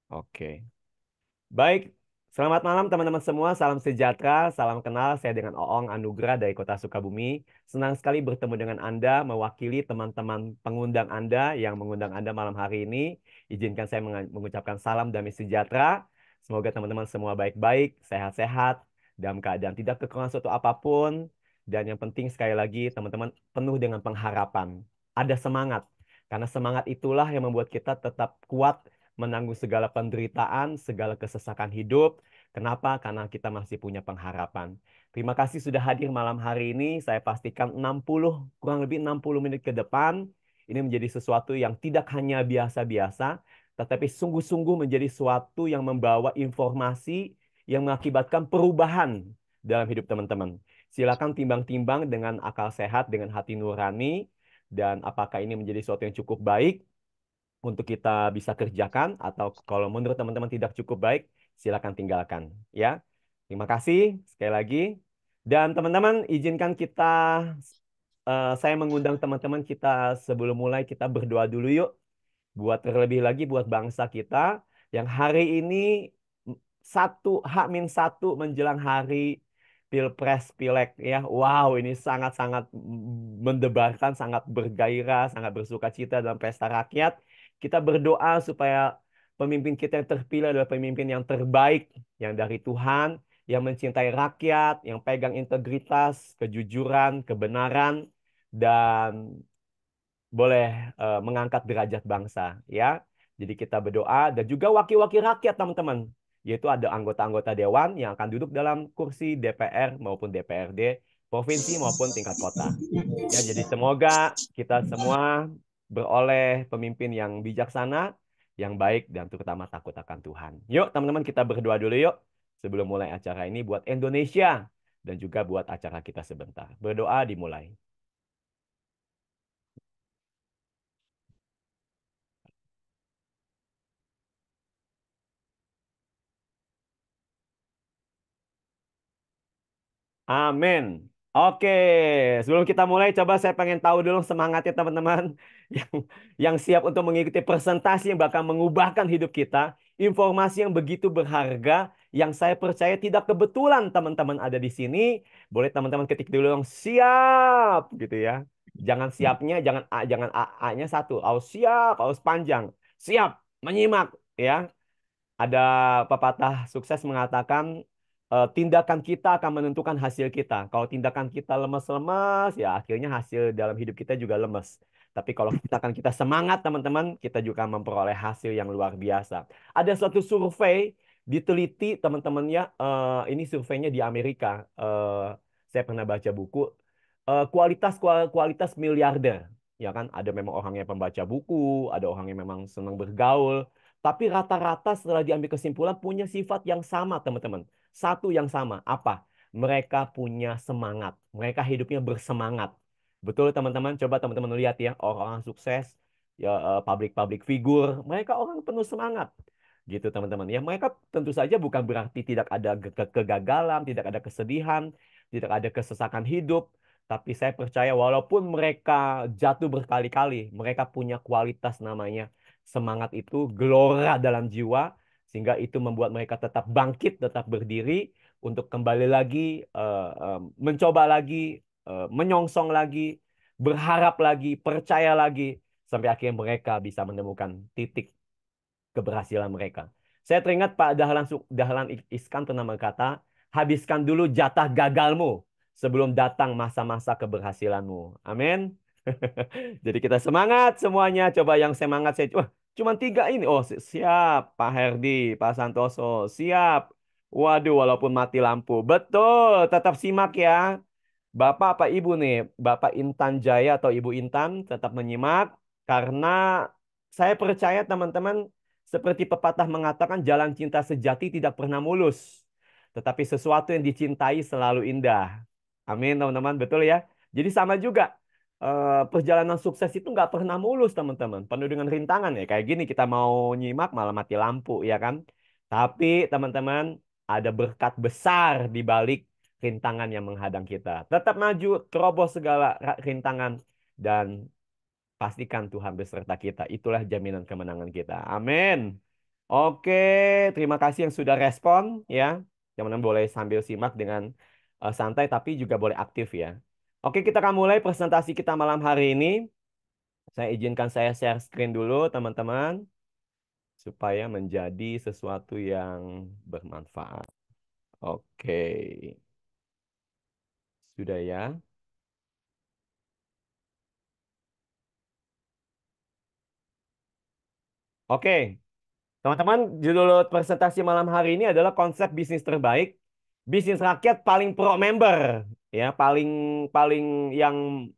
Oke. Baik, selamat malam teman-teman semua. Salam sejahtera, salam kenal. Saya dengan Oong Anugrah dari Kota Sukabumi. Senang sekali bertemu dengan Anda, mewakili teman-teman pengundang Anda yang mengundang Anda malam hari ini. Izinkan saya mengucapkan salam damai sejahtera. Semoga teman-teman semua baik-baik, sehat-sehat, dalam keadaan tidak kekurangan suatu apapun. Dan yang penting sekali lagi, teman-teman penuh dengan pengharapan. Ada semangat. Karena semangat itulah yang membuat kita tetap kuat menanggung segala penderitaan, segala kesesakan hidup. Kenapa? Karena kita masih punya pengharapan. Terima kasih sudah hadir malam hari ini. Saya pastikan kurang lebih 60 menit ke depan, ini menjadi sesuatu yang tidak hanya biasa-biasa, tetapi sungguh-sungguh menjadi sesuatu yang membawa informasi yang mengakibatkan perubahan dalam hidup teman-teman. Silakan timbang-timbang dengan akal sehat, dengan hati nurani, dan apakah ini menjadi sesuatu yang cukup baik untuk kita bisa kerjakan, atau kalau menurut teman-teman tidak cukup baik, silakan tinggalkan ya. Terima kasih sekali lagi. Dan teman-teman izinkan saya mengundang teman-teman kita sebelum mulai kita berdoa dulu yuk, buat terlebih lagi buat bangsa kita yang hari ini H-1 menjelang hari Pilpres Pileg ya. Wow, ini sangat-sangat mendebarkan, sangat bergairah, sangat bersukacita dalam pesta rakyat. Kita berdoa supaya pemimpin kita yang terpilih adalah pemimpin yang terbaik, yang dari Tuhan, yang mencintai rakyat, yang pegang integritas, kejujuran, kebenaran, dan boleh mengangkat derajat bangsa ya. Jadi kita berdoa dan juga wakil-wakil rakyat teman-teman, yaitu ada anggota-anggota dewan yang akan duduk dalam kursi DPR maupun DPRD provinsi maupun tingkat kota. Ya, jadi semoga kita semua beroleh pemimpin yang bijaksana, yang baik dan terutama takut akan Tuhan. Yuk teman-teman kita berdoa dulu yuk sebelum mulai acara ini buat Indonesia dan juga buat acara kita sebentar. Berdoa dimulai. Amin. Oke, sebelum kita mulai, coba saya pengen tahu dulu semangatnya teman-teman yang yang siap untuk mengikuti presentasi yang bakal mengubahkan hidup kita. Informasi yang begitu berharga, yang saya percaya tidak kebetulan teman-teman ada di sini. Boleh teman-teman ketik dulu yang siap, gitu ya. Jangan siapnya, jangan A-nya satu. Harus siap, harus panjang. Siap, menyimak, ya. Ada pepatah sukses mengatakan tindakan kita akan menentukan hasil kita. Kalau tindakan kita lemas-lemas, ya akhirnya hasil dalam hidup kita juga lemes. Tapi kalau tindakan kita semangat, teman-teman, kita juga memperoleh hasil yang luar biasa. Ada suatu survei diteliti, teman-teman ya, ini surveinya di Amerika. Saya pernah baca buku. Kualitas miliarder, ya kan? Ada memang orang yang pembaca buku, ada orang yang memang senang bergaul. Tapi rata-rata setelah diambil kesimpulan punya sifat yang sama, teman-teman. Satu yang sama. Apa? Mereka punya semangat. Mereka hidupnya bersemangat. Betul, teman-teman? Coba teman-teman lihat ya, orang-orang sukses, ya public figure, mereka orang penuh semangat. Gitu, teman-teman. Ya, mereka tentu saja bukan berarti tidak ada kegagalan, tidak ada kesedihan, tidak ada kesesakan hidup. Tapi saya percaya walaupun mereka jatuh berkali-kali, mereka punya kualitas namanya semangat itu, gelora dalam jiwa, sehingga itu membuat mereka tetap bangkit, tetap berdiri untuk kembali lagi, mencoba lagi, menyongsong lagi, berharap lagi, percaya lagi, sampai akhirnya mereka bisa menemukan titik keberhasilan mereka. Saya teringat Pak Dahlan Iskan pernah berkata, habiskan dulu jatah gagalmu sebelum datang masa-masa keberhasilanmu. Amin. Jadi kita semangat semuanya. Coba yang semangat saya, wah, cuma tiga ini. Oh, siap. Pak Herdi, Pak Santoso, siap. Waduh, walaupun mati lampu. Betul, tetap simak ya. Bapak apa Ibu nih? Bapak Intan Jaya atau Ibu Intan tetap menyimak. Karena saya percaya teman-teman, seperti pepatah mengatakan jalan cinta sejati tidak pernah mulus. Tetapi sesuatu yang dicintai selalu indah. Amin teman-teman, betul ya? Jadi sama juga, perjalanan sukses itu nggak pernah mulus teman-teman. Penuh dengan rintangan ya. Kayak gini kita mau nyimak malah mati lampu ya kan. Tapi teman-teman ada berkat besar di balik rintangan yang menghadang kita. Tetap maju, terobos segala rintangan dan pastikan Tuhan beserta kita. Itulah jaminan kemenangan kita. Amin. Oke, terima kasih yang sudah respon ya. Teman-teman boleh sambil simak dengan santai tapi juga boleh aktif ya. Oke, kita akan mulai presentasi kita malam hari ini. Saya izinkan saya share screen dulu teman-teman supaya menjadi sesuatu yang bermanfaat. Oke, sudah ya. Oke, teman-teman, judul presentasi malam hari ini adalah konsep bisnis terbaik, bisnis rakyat paling pro member, ya, paling paling yang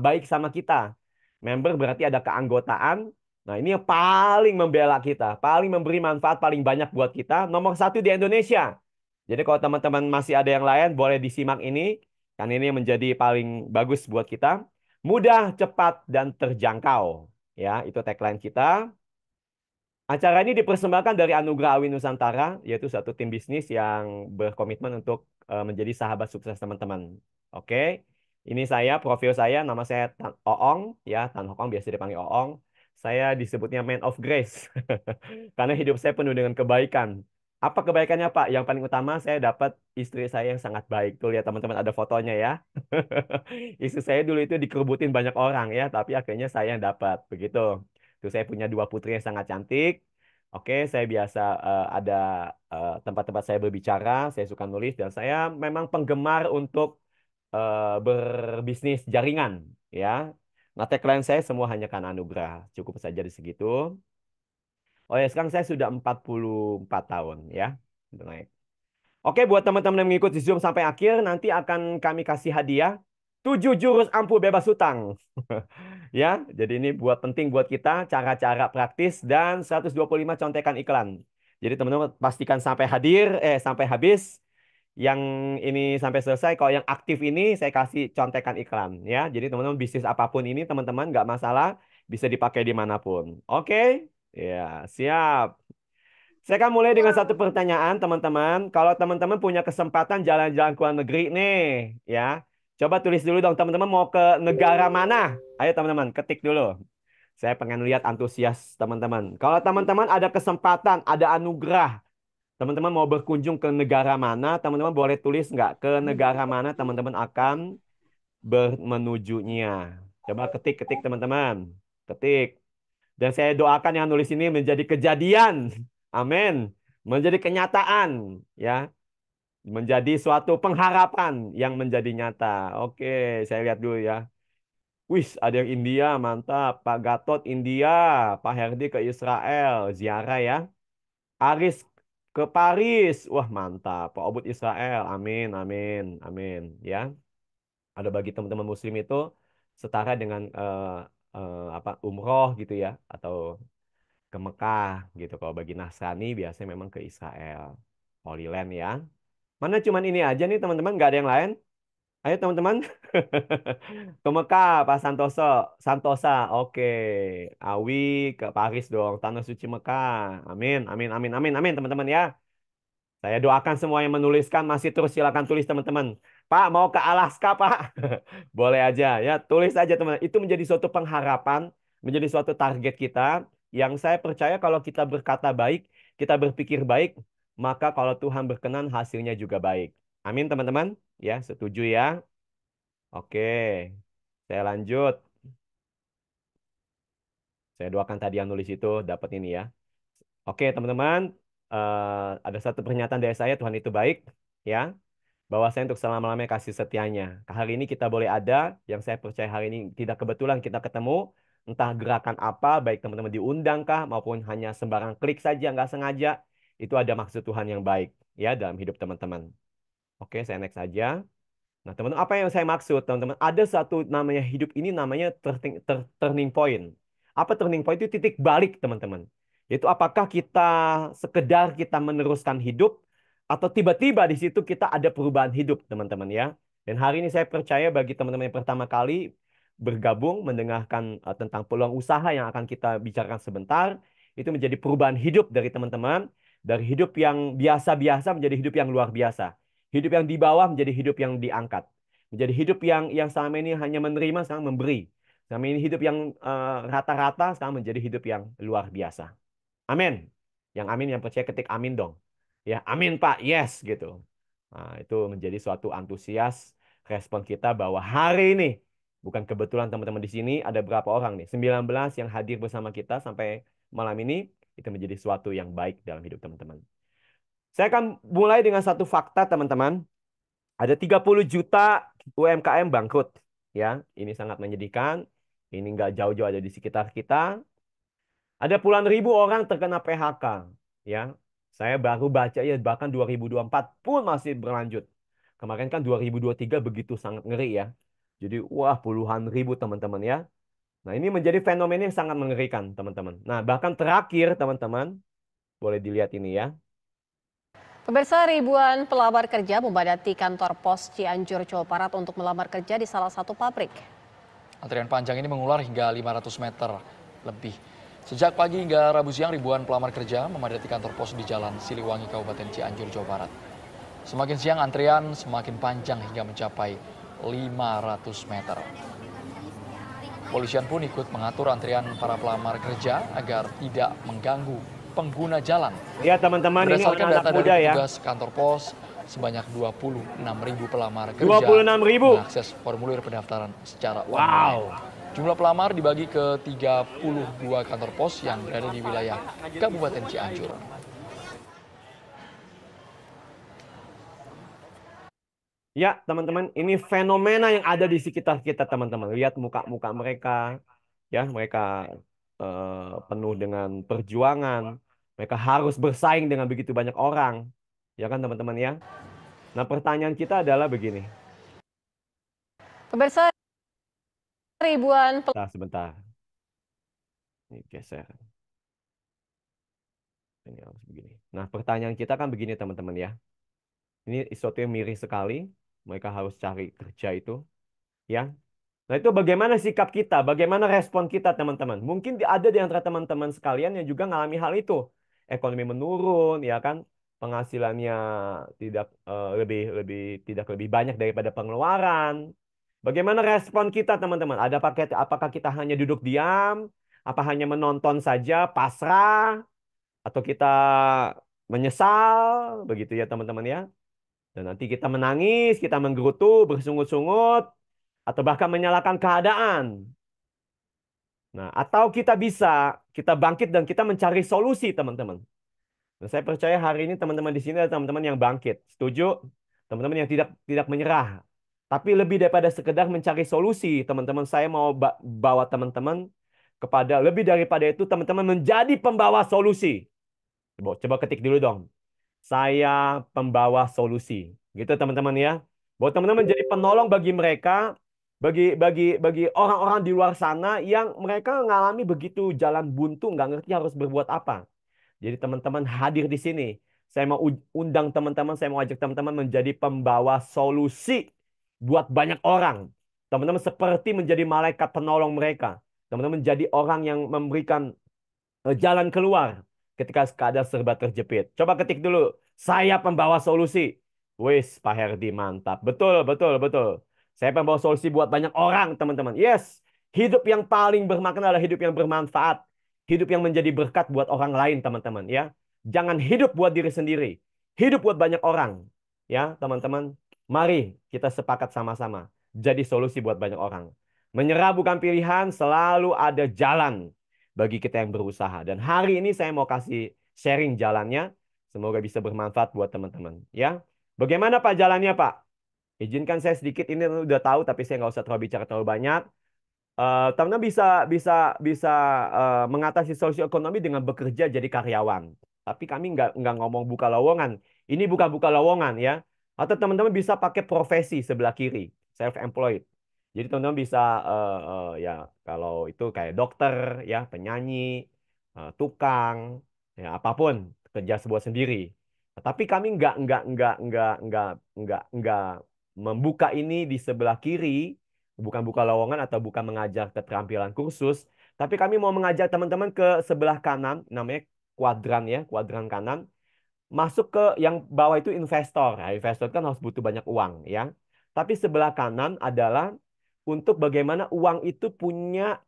baik sama kita. Member berarti ada keanggotaan. Nah, ini yang paling membela kita, paling memberi manfaat paling banyak buat kita, nomor satu di Indonesia. Jadi kalau teman-teman masih ada yang lain, boleh disimak ini, kan ini yang menjadi paling bagus buat kita. Mudah, cepat, dan terjangkau. Ya, itu tagline kita. Acara ini dipersembahkan dari Anugerah Awi Nusantara, yaitu satu tim bisnis yang berkomitmen untuk menjadi sahabat sukses teman-teman. Oke, ini saya, profil saya, nama saya Tan Oong, ya Tan Hokong biasa dipanggil Oong. Saya disebutnya Man of Grace, karena hidup saya penuh dengan kebaikan. Apa kebaikannya Pak? Yang paling utama saya dapat istri saya yang sangat baik. Tuh lihat teman-teman ada fotonya ya. Istri saya dulu itu dikerubutin banyak orang ya, tapi akhirnya saya yang dapat begitu. Tuh saya punya dua putri yang sangat cantik. Oke, saya biasa ada tempat-tempat saya berbicara, saya suka nulis dan saya memang penggemar untuk berbisnis jaringan ya. Nah, tagline saya semua hanya karena anugerah. Cukup saja di segitu. Oh ya, sekarang saya sudah 44 tahun ya. Udah naik. Oke, buat teman-teman yang mengikuti Zoom sampai akhir, nanti akan kami kasih hadiah 7 jurus ampuh bebas hutang. Ya, jadi ini buat penting buat kita, cara-cara praktis dan 125 contekan iklan. Jadi teman-teman pastikan sampai hadir, sampai habis. Yang ini sampai selesai. Kalau yang aktif ini saya kasih contekan iklan. Ya, jadi teman-teman bisnis apapun ini teman-teman nggak masalah, bisa dipakai dimanapun. Oke? Ya, siap. Saya akan mulai dengan satu pertanyaan, teman-teman. Kalau teman-teman punya kesempatan jalan-jalan ke luar negeri nih, ya, coba tulis dulu dong, teman-teman mau ke negara mana? Ayo, teman-teman, ketik dulu. Saya pengen lihat antusias teman-teman. Kalau teman-teman ada kesempatan, ada anugerah, teman-teman mau berkunjung ke negara mana, teman-teman boleh tulis nggak ke negara mana teman-teman akan menujunya. Coba ketik-ketik, teman-teman. Ketik. Dan saya doakan yang nulis ini menjadi kejadian. Amin. Menjadi kenyataan, ya. Menjadi suatu pengharapan yang menjadi nyata. Oke, saya lihat dulu ya. Wis, ada yang India, mantap. Pak Gatot India, Pak Herdi ke Israel, ziarah ya. Aris ke Paris, wah mantap. Pak Obud Israel, amin, amin, amin. Ya, ada bagi teman-teman Muslim itu setara dengan apa umroh gitu ya, atau ke Mekah gitu. Kalau bagi Nasrani biasanya memang ke Israel. Holy Land ya. Mana cuman ini aja nih teman-teman, nggak ada yang lain? Ayo teman-teman. Ke Mekah, Pak Santoso. Santosa, oke. Awi ke Paris dong. Tanah Suci Mekah. Amin, amin, amin, amin, amin teman-teman ya. Saya doakan semua yang menuliskan masih terus silakan tulis teman-teman. Pak mau ke Alaska Pak? Boleh aja ya, tulis aja teman. Itu menjadi suatu pengharapan, menjadi suatu target kita yang saya percaya kalau kita berkata baik, kita berpikir baik, maka kalau Tuhan berkenan hasilnya juga baik. Amin teman-teman. Ya, setuju ya. Oke. Saya lanjut. Saya doakan tadi yang nulis itu dapat ini ya. Oke, teman-teman. Ada satu pernyataan dari saya, Tuhan itu baik. Ya. Bahwasanya untuk selama-lamanya kasih setianya. Hari ini kita boleh ada, yang saya percaya hari ini tidak kebetulan kita ketemu, entah gerakan apa, baik teman-teman diundang kah, maupun hanya sembarang klik saja, nggak sengaja, itu ada maksud Tuhan yang baik ya dalam hidup teman-teman. Oke, saya next aja. Nah, teman-teman, apa yang saya maksud, teman-teman? Ada satu namanya hidup ini namanya turning point. Apa turning point itu titik balik, teman-teman. Yaitu apakah kita sekedar kita meneruskan hidup atau tiba-tiba di situ kita ada perubahan hidup, teman-teman ya. Dan hari ini saya percaya bagi teman-teman yang pertama kali bergabung mendengarkan tentang peluang usaha yang akan kita bicarakan sebentar, itu menjadi perubahan hidup dari teman-teman, dari hidup yang biasa-biasa menjadi hidup yang luar biasa. Hidup yang di bawah menjadi hidup yang diangkat. Menjadi hidup yang selama ini hanya menerima, sekarang memberi. Selama ini hidup yang rata-rata, sekarang menjadi hidup yang luar biasa. Amin. Yang amin, yang percaya ketik amin dong. Ya, amin Pak, yes gitu. Nah, itu menjadi suatu antusias respon kita bahwa hari ini, bukan kebetulan teman-teman di sini ada berapa orang nih, 19 yang hadir bersama kita sampai malam ini, itu menjadi suatu yang baik dalam hidup teman-teman. Saya akan mulai dengan satu fakta teman-teman. Ada 30 juta UMKM bangkrut. Ya, ini sangat menyedihkan. Ini nggak jauh-jauh ada di sekitar kita. Ada puluhan ribu orang terkena PHK. Ya, saya baru baca ya bahkan 2024 pun masih berlanjut. Kemarin kan 2023 begitu sangat ngeri ya. Jadi wah puluhan ribu teman-teman ya. Nah ini menjadi fenomena yang sangat mengerikan teman-teman. Nah bahkan terakhir teman-teman boleh dilihat ini ya. Pemirsa, ribuan pelamar kerja memadati kantor pos Cianjur, Jawa Barat untuk melamar kerja di salah satu pabrik. Antrian panjang ini mengular hingga 500 meter lebih. Sejak pagi hingga Rabu siang, ribuan pelamar kerja memadati kantor pos di Jalan Siliwangi, Kabupaten Cianjur, Jawa Barat. Semakin siang, antrian semakin panjang hingga mencapai 500 meter. Polisian pun ikut mengatur antrian para pelamar kerja agar tidak mengganggu pengguna jalan. Ya teman-teman, ini Berdasarkan anak-anak data dari muda ya. petugas kantor pos, sebanyak 26.000 pelamar kerja 26.000. mengakses formulir pendaftaran secara Wow. online. Jumlah pelamar dibagi ke 32 kantor pos yang berada di wilayah Kabupaten Cianjur. Ya, teman-teman, ini fenomena yang ada di sekitar kita, teman-teman. Lihat muka-muka mereka, ya, mereka penuh dengan perjuangan. Mereka harus bersaing dengan begitu banyak orang, ya kan, teman-teman ya. Nah, pertanyaan kita adalah begini. Pemirsa, ribuan Sebentar. Ini geser. Ini harus begini. Nah, pertanyaan kita kan begini, teman-teman ya. Ini sesuatu yang miris sekali. Mereka harus cari kerja itu, ya. Nah, itu bagaimana sikap kita, bagaimana respon kita, teman-teman. Mungkin ada di antara teman-teman sekalian yang juga mengalami hal itu. Ekonomi menurun, ya kan? Penghasilannya tidak lebih lebih tidak lebih banyak daripada pengeluaran. Bagaimana respon kita, teman-teman? Apakah kita hanya duduk diam, apa hanya menonton saja, pasrah, atau kita menyesal, begitu ya, teman-teman ya? Dan nanti kita menangis, kita menggerutu, bersungut-sungut, atau bahkan menyalahkan keadaan. Nah, atau kita bangkit dan kita mencari solusi, teman-teman. Dan saya percaya hari ini teman-teman di sini adalah teman-teman yang bangkit. Setuju? Teman-teman yang tidak tidak menyerah. Tapi lebih daripada sekedar mencari solusi, teman-teman, saya mau bawa teman-teman kepada lebih daripada itu, teman-teman menjadi pembawa solusi. Coba ketik dulu dong. Saya pembawa solusi. Gitu teman-teman ya. Bahwa teman-teman menjadi penolong bagi mereka, bagi orang-orang di luar sana yang mereka mengalami begitu jalan buntu, nggak ngerti harus berbuat apa. Jadi teman-teman hadir di sini. Saya mau undang teman-teman, saya mau ajak teman-teman menjadi pembawa solusi buat banyak orang. Teman-teman seperti menjadi malaikat penolong mereka. Teman-teman menjadi orang yang memberikan jalan keluar ketika keadaan serba terjepit. Coba ketik dulu, saya pembawa solusi. Wis, Pak Herdi, mantap. Betul, betul, betul. Saya pembawa solusi buat banyak orang, teman-teman. Yes, hidup yang paling bermakna adalah hidup yang bermanfaat. Hidup yang menjadi berkat buat orang lain, teman-teman. Ya, jangan hidup buat diri sendiri. Hidup buat banyak orang. Ya, teman-teman. Mari kita sepakat sama-sama. Jadi solusi buat banyak orang. Menyerah bukan pilihan, selalu ada jalan bagi kita yang berusaha. Dan hari ini saya mau kasih sharing jalannya. Semoga bisa bermanfaat buat teman-teman. Ya, bagaimana Pak jalannya Pak? Izinkan saya sedikit, ini udah tahu tapi saya nggak usah terlalu bicara terlalu banyak. Teman-teman bisa bisa bisa mengatasi solusi ekonomi dengan bekerja jadi karyawan. Tapi kami nggak ngomong buka lowongan. Ini bukan buka lowongan ya. Atau teman-teman bisa pakai profesi sebelah kiri, self-employed. Jadi teman-teman bisa ya kalau itu kayak dokter, ya penyanyi, tukang, ya apapun kerja sebuah sendiri. Tapi kami nggak membuka ini di sebelah kiri, bukan buka lowongan atau bukan mengajar keterampilan kursus, tapi kami mau mengajak teman-teman ke sebelah kanan, namanya kuadran ya, kuadran kanan, masuk ke yang bawah itu investor. Nah, investor kan harus butuh banyak uang ya. Tapi sebelah kanan adalah untuk bagaimana uang itu punya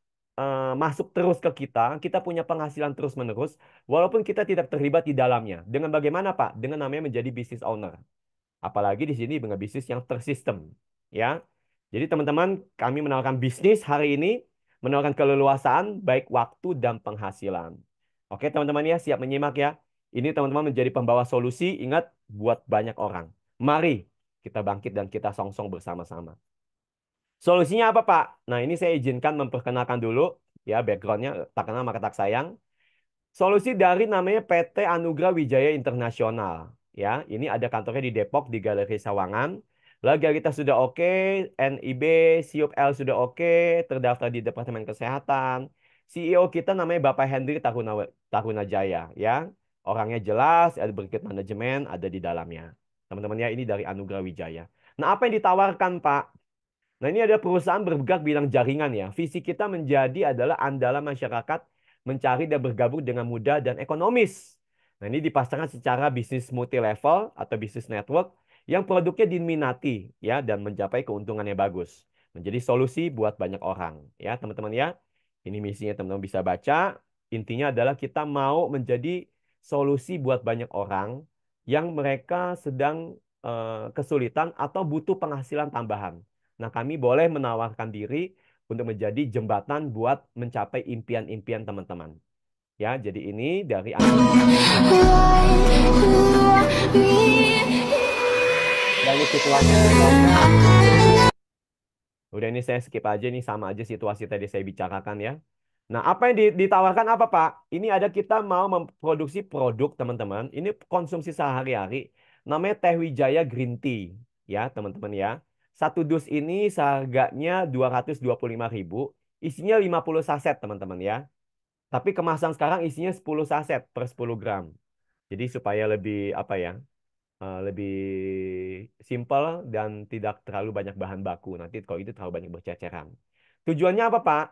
masuk terus ke kita, kita punya penghasilan terus-menerus, walaupun kita tidak terlibat di dalamnya. Dengan bagaimana, Pak? Dengan namanya menjadi business owner. Apalagi di sini dengan bisnis yang tersistem, ya. Jadi teman-teman, kami menawarkan bisnis hari ini, menawarkan keleluasaan baik waktu dan penghasilan. Oke, teman-teman ya, siap menyimak ya. Ini teman-teman menjadi pembawa solusi, ingat buat banyak orang. Mari kita bangkit dan kita songsong bersama-sama. Solusinya apa, Pak? Nah, ini saya izinkan memperkenalkan dulu ya backgroundnya, tak kenal maka tak sayang. Solusi dari namanya PT Anugrah Wijaya Internasional. Ya, ini ada kantornya di Depok di Galeri Sawangan. Laga kita sudah oke, NIB, SIUP L sudah oke, terdaftar di Departemen Kesehatan. CEO kita namanya Bapak Hendri Tahuna Jaya. Ya, orangnya jelas, ada berikut manajemen ada di dalamnya. Teman-teman ya, ini dari Anugrah Wijaya. Nah, apa yang ditawarkan, Pak? Nah, ini ada perusahaan bergerak bidang jaringan ya. Visi kita menjadi adalah andalan masyarakat mencari dan bergabung dengan mudah dan ekonomis. Nah, ini dipasarkan secara bisnis multi level atau bisnis network yang produknya diminati ya dan mencapai keuntungan yang bagus. Menjadi solusi buat banyak orang ya, teman-teman ya. Ini misinya teman-teman bisa baca. Intinya adalah kita mau menjadi solusi buat banyak orang yang mereka sedang kesulitan atau butuh penghasilan tambahan. Nah, kami boleh menawarkan diri untuk menjadi jembatan buat mencapai impian-impian teman-teman. Ya, jadi ini dari dan ini situasinya. Udah ini saya skip aja nih sama aja situasi tadi saya bicarakan ya. Nah, apa yang ditawarkan apa, Pak? Ini ada kita mau memproduksi produk, teman-teman. Ini konsumsi sehari-hari. Namanya Teh Wijaya Green Tea. Ya, teman-teman ya. Satu dus ini seharganya 225.000. Isinya 50 saset, teman-teman ya. Tapi kemasan sekarang isinya 10 saset per 10 gram. Jadi supaya lebih, apa ya, lebih simpel dan tidak terlalu banyak bahan baku. Nanti kalau itu terlalu banyak berceceran. Tujuannya apa, Pak?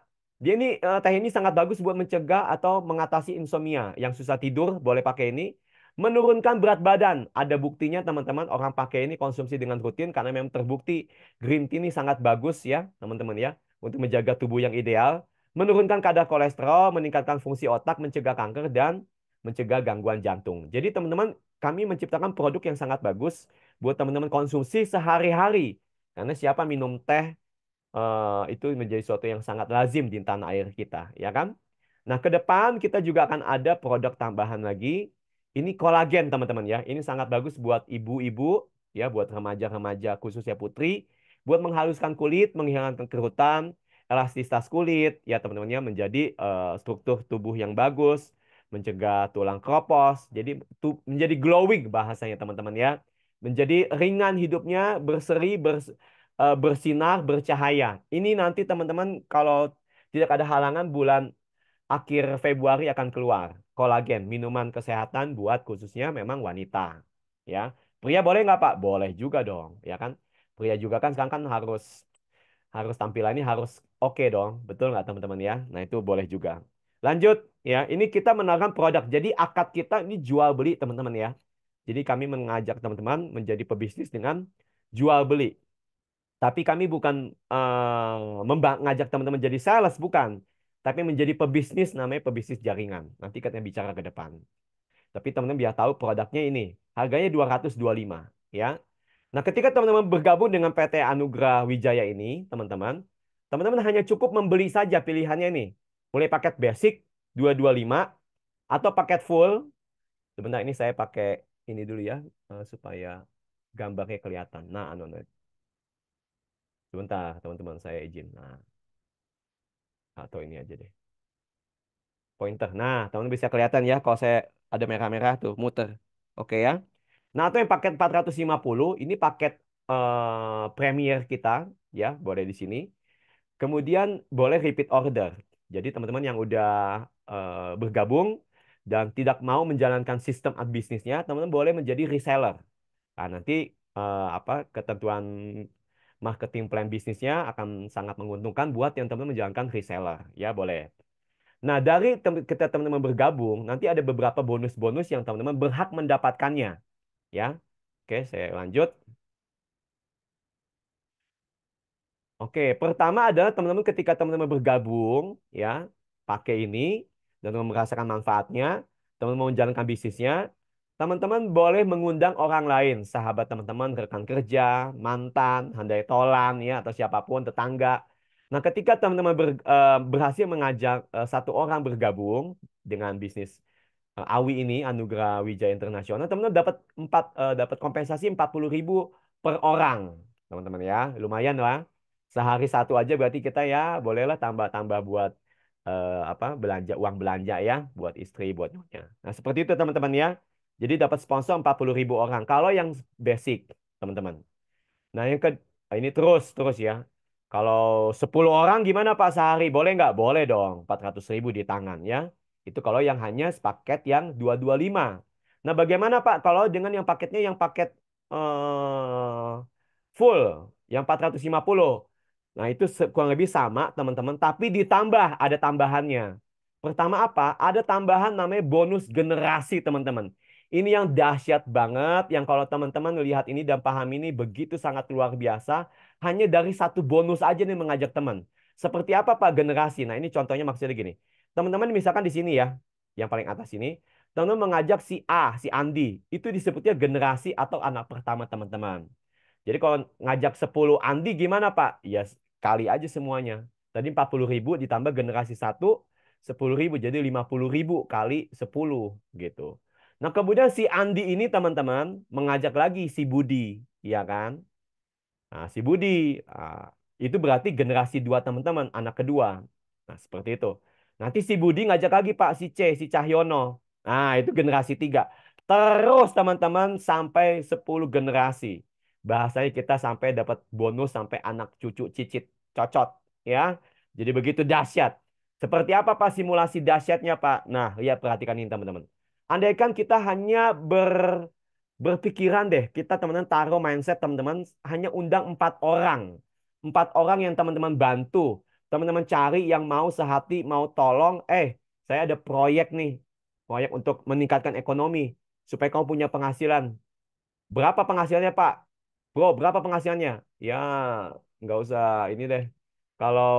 Dia ini teh ini sangat bagus buat mencegah atau mengatasi insomnia. Yang susah tidur boleh pakai ini. Menurunkan berat badan. Ada buktinya teman-teman orang pakai ini konsumsi dengan rutin karena memang terbukti green tea ini sangat bagus ya, teman-teman ya, untuk menjaga tubuh yang ideal. Menurunkan kadar kolesterol, meningkatkan fungsi otak, mencegah kanker dan mencegah gangguan jantung. Jadi teman-teman, kami menciptakan produk yang sangat bagus buat teman-teman konsumsi sehari-hari. Karena siapa minum teh itu menjadi sesuatu yang sangat lazim di tanah air kita, ya kan? Nah, ke depan kita juga akan ada produk tambahan lagi. Ini kolagen, teman-teman ya. Ini sangat bagus buat ibu-ibu, ya, buat remaja-remaja khususnya putri, buat menghaluskan kulit, menghilangkan kerutan, elastisitas kulit, ya teman-teman ya, menjadi struktur tubuh yang bagus, mencegah tulang kropos, jadi menjadi glowing bahasanya teman-teman ya. Menjadi ringan hidupnya, berseri, bersinar, bercahaya. Ini nanti teman-teman kalau tidak ada halangan bulan akhir Februari akan keluar. Kolagen, minuman kesehatan buat khususnya memang wanita. Ya, pria boleh nggak, Pak? Boleh juga dong, ya kan? Pria juga kan sekarang kan harus harus tampilannya harus oke dong, betul nggak teman-teman ya? Nah itu boleh juga. Lanjut ya, ini kita menawarkan produk. Jadi akad kita ini jual beli teman-teman ya. Jadi kami mengajak teman-teman menjadi pebisnis dengan jual beli. Tapi kami bukan mengajak teman-teman jadi sales, bukan. Tapi menjadi pebisnis, namanya pebisnis jaringan. Nanti kita bicara ke depan. Tapi teman-teman biar tahu produknya ini. Harganya 225 ya. Nah, ketika teman-teman bergabung dengan PT Anugrah Wijaya ini, teman-teman, teman-teman hanya cukup membeli saja pilihannya ini. Mulai paket basic 225 atau paket full. Sebentar ini saya pakai ini dulu ya supaya gambarnya kelihatan. Nah, sebentar teman-teman saya izin. Nah, atau ini aja deh. Pointer. Nah, teman-teman bisa kelihatan ya kalau saya ada merah-merah tuh muter. Oke ya. Nah, atau yang paket 450 ini paket premier kita ya, boleh di sini. Kemudian boleh repeat order. Jadi teman-teman yang udah bergabung dan tidak mau menjalankan sistem bisnisnya, teman-teman boleh menjadi reseller. Nah, nanti apa ketentuan marketing plan bisnisnya akan sangat menguntungkan buat yang teman-teman menjalankan reseller. Ya, boleh. Nah, dari kita teman-teman bergabung, nanti ada beberapa bonus-bonus yang teman-teman berhak mendapatkannya. Ya, oke, saya lanjut. Oke, pertama adalah teman-teman ketika teman-teman bergabung, ya, pakai ini, dan teman merasakan manfaatnya, teman-teman menjalankan bisnisnya, teman-teman boleh mengundang orang lain, sahabat teman-teman, rekan kerja, mantan, handai tolan, ya, atau siapapun, tetangga. Nah, ketika teman-teman berhasil mengajak satu orang bergabung dengan bisnis AWI ini, Anugerah Wijaya Internasional, teman-teman dapat kompensasi 40.000 per orang, teman-teman ya, lumayan lah. Sehari satu aja berarti kita ya bolehlah tambah-tambah buat apa belanja uang belanja ya, buat istri, buat nyonya. Nah seperti itu teman-teman ya. Jadi dapat sponsor 40.000 orang. Kalau yang basic, teman-teman. Nah, ini terus terus ya. Kalau 10 orang gimana Pak sehari? Boleh nggak? Boleh dong. 400.000 di tangan ya. Itu kalau yang hanya paket yang 225. Nah, bagaimana Pak kalau dengan yang paketnya yang paket full, yang 450? Nah, itu kurang lebih sama teman-teman, tapi ditambah ada tambahannya. Pertama apa? Ada tambahan namanya bonus generasi teman-teman. Ini yang dahsyat banget, yang kalau teman-teman lihat ini dan paham ini begitu sangat luar biasa, hanya dari satu bonus aja nih mengajak teman. Seperti apa Pak generasi? Nah ini contohnya maksudnya gini. Teman-teman misalkan di sini ya, yang paling atas ini, teman-teman mengajak si A, si Andi, itu disebutnya generasi atau anak pertama teman-teman. Jadi kalau ngajak 10 Andi gimana Pak? Ya kali aja semuanya. Tadi 40.000 ditambah generasi satu 10.000 jadi 50.000 kali 10 gitu. Nah kemudian si Andi ini teman-teman mengajak lagi si Budi, ya kan? Nah, si Budi, ah, itu berarti generasi dua teman-teman, anak kedua. Nah, seperti itu. Nanti si Budi ngajak lagi Pak, si C, si Cahyono. Nah, itu generasi tiga. Terus teman-teman sampai 10 generasi. Bahasanya kita sampai dapat bonus sampai anak cucu cicit cocot. Ya, jadi begitu dahsyat. Seperti apa Pak simulasi dahsyatnya Pak? Nah, lihat perhatikan ini teman-teman. Andaikan kita hanya berpikiran deh, kita teman-teman taruh mindset teman-teman hanya undang 4 orang. 4 orang yang teman-teman bantu. Teman-teman cari yang mau sehati, mau tolong. Saya ada proyek nih. Proyek untuk meningkatkan ekonomi. Supaya kamu punya penghasilan. Berapa penghasilannya Pak? Bro, berapa penghasilannya? Ya, nggak usah ini deh. Kalau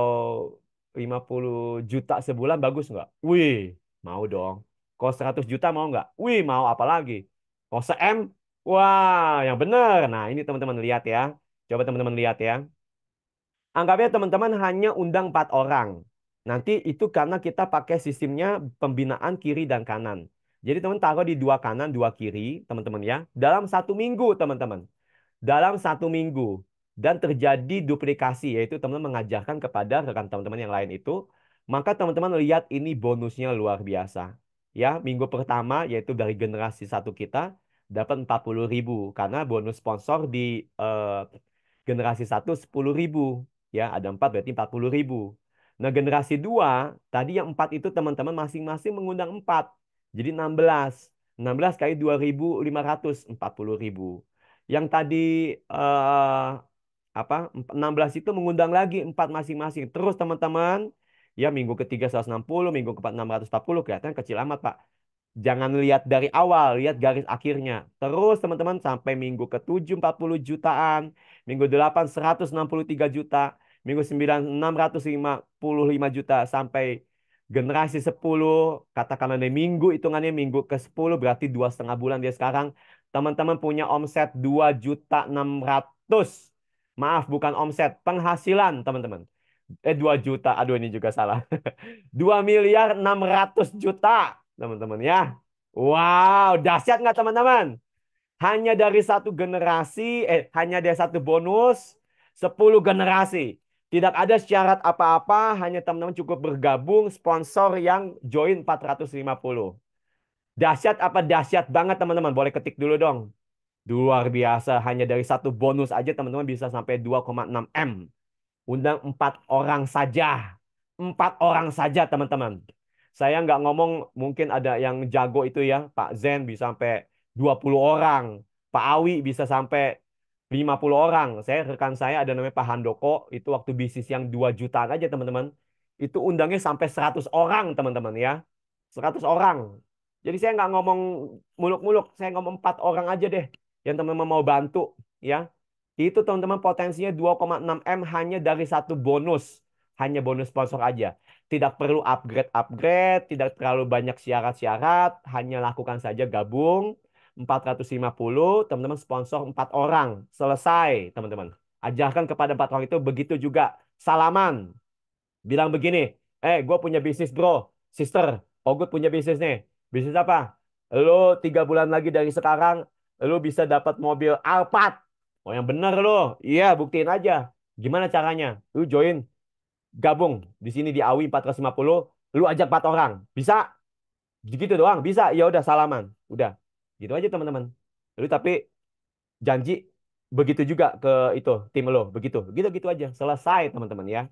50 juta sebulan bagus nggak? Wih, mau dong. Kalau 100 juta mau nggak? Wih, mau apa lagi? Kalau se-M? Wah, yang bener. Nah, ini teman-teman lihat ya. Coba teman-teman lihat ya. Anggapnya teman-teman hanya undang 4 orang. Nanti itu karena kita pakai sistemnya pembinaan kiri dan kanan. Jadi teman taruh di dua kanan, dua kiri, teman-teman ya. Dalam 1 minggu, teman-teman. Dalam 1 minggu. Dan terjadi duplikasi, yaitu teman-teman mengajarkan kepada rekan teman-teman yang lain itu. Maka teman-teman lihat ini bonusnya luar biasa. Ya, minggu pertama, yaitu dari generasi satu kita, dapat 40.000. Karena bonus sponsor di generasi satu 10.000. Ya, ada 4 berarti 40.000. Nah, generasi 2 tadi yang 4 itu teman-teman masing-masing mengundang 4. Jadi 16. 16 kali 2.500, 40.000. Yang tadi eh, apa 16 itu mengundang lagi 4 masing-masing. Terus teman-teman, ya minggu ketiga 160, minggu keempat 640, kelihatan kecil amat, Pak. Jangan lihat dari awal, lihat garis akhirnya. Terus teman-teman sampai minggu ke-7 40 jutaan, minggu 8 163 juta, minggu 9 655 juta sampai generasi 10, katakanlah nih minggu hitungannya minggu ke-10 berarti 2,5 bulan dia sekarang teman-teman punya omset 2.600.000. Maaf, bukan omset, penghasilan teman-teman. 2 juta. Aduh ini juga salah. 2.600.000.000 teman-teman ya. Wow, dahsyat nggak teman-teman? Hanya dari satu generasi, hanya dari satu bonus, 10 generasi. Tidak ada syarat apa-apa, hanya teman-teman cukup bergabung, sponsor yang join 450. Dahsyat apa dahsyat banget teman-teman? Boleh ketik dulu dong. Luar biasa, hanya dari satu bonus aja teman-teman bisa sampai 2,6 M. Undang 4 orang saja. 4 orang saja, teman-teman. Saya nggak ngomong mungkin ada yang jago itu ya. Pak Zen bisa sampai 20 orang. Pak Awi bisa sampai 50 orang. Rekan saya ada namanya Pak Handoko. Itu waktu bisnis yang 2 jutaan aja, teman-teman. Itu undangnya sampai 100 orang, teman-teman ya. 100 orang. Jadi saya nggak ngomong muluk-muluk. Saya ngomong 4 orang aja deh. Yang teman-teman mau bantu. Ya. Itu teman-teman potensinya 2,6 M hanya dari satu bonus. Hanya bonus sponsor aja. Tidak perlu upgrade-upgrade, tidak terlalu banyak syarat-syarat, hanya lakukan saja gabung 450, teman-teman sponsor 4 orang. Selesai, teman-teman. Ajarkan kepada 4 orang itu begitu juga. Salaman. Bilang begini, gue punya bisnis bro, sister, Ogut punya bisnis nih. Bisnis apa? Lu 3 bulan lagi dari sekarang, lu bisa dapat mobil Alphard. Oh yang bener lu. Iya, buktiin aja. Gimana caranya? Lu join, gabung di sini di AWI 450, lu ajak 4 orang. Bisa? Gitu doang, bisa. Ya udah salaman. Udah. Gitu aja teman-teman. Lu tapi janji begitu juga ke itu tim lo, begitu. Gitu-gitu aja. Selesai teman-teman ya.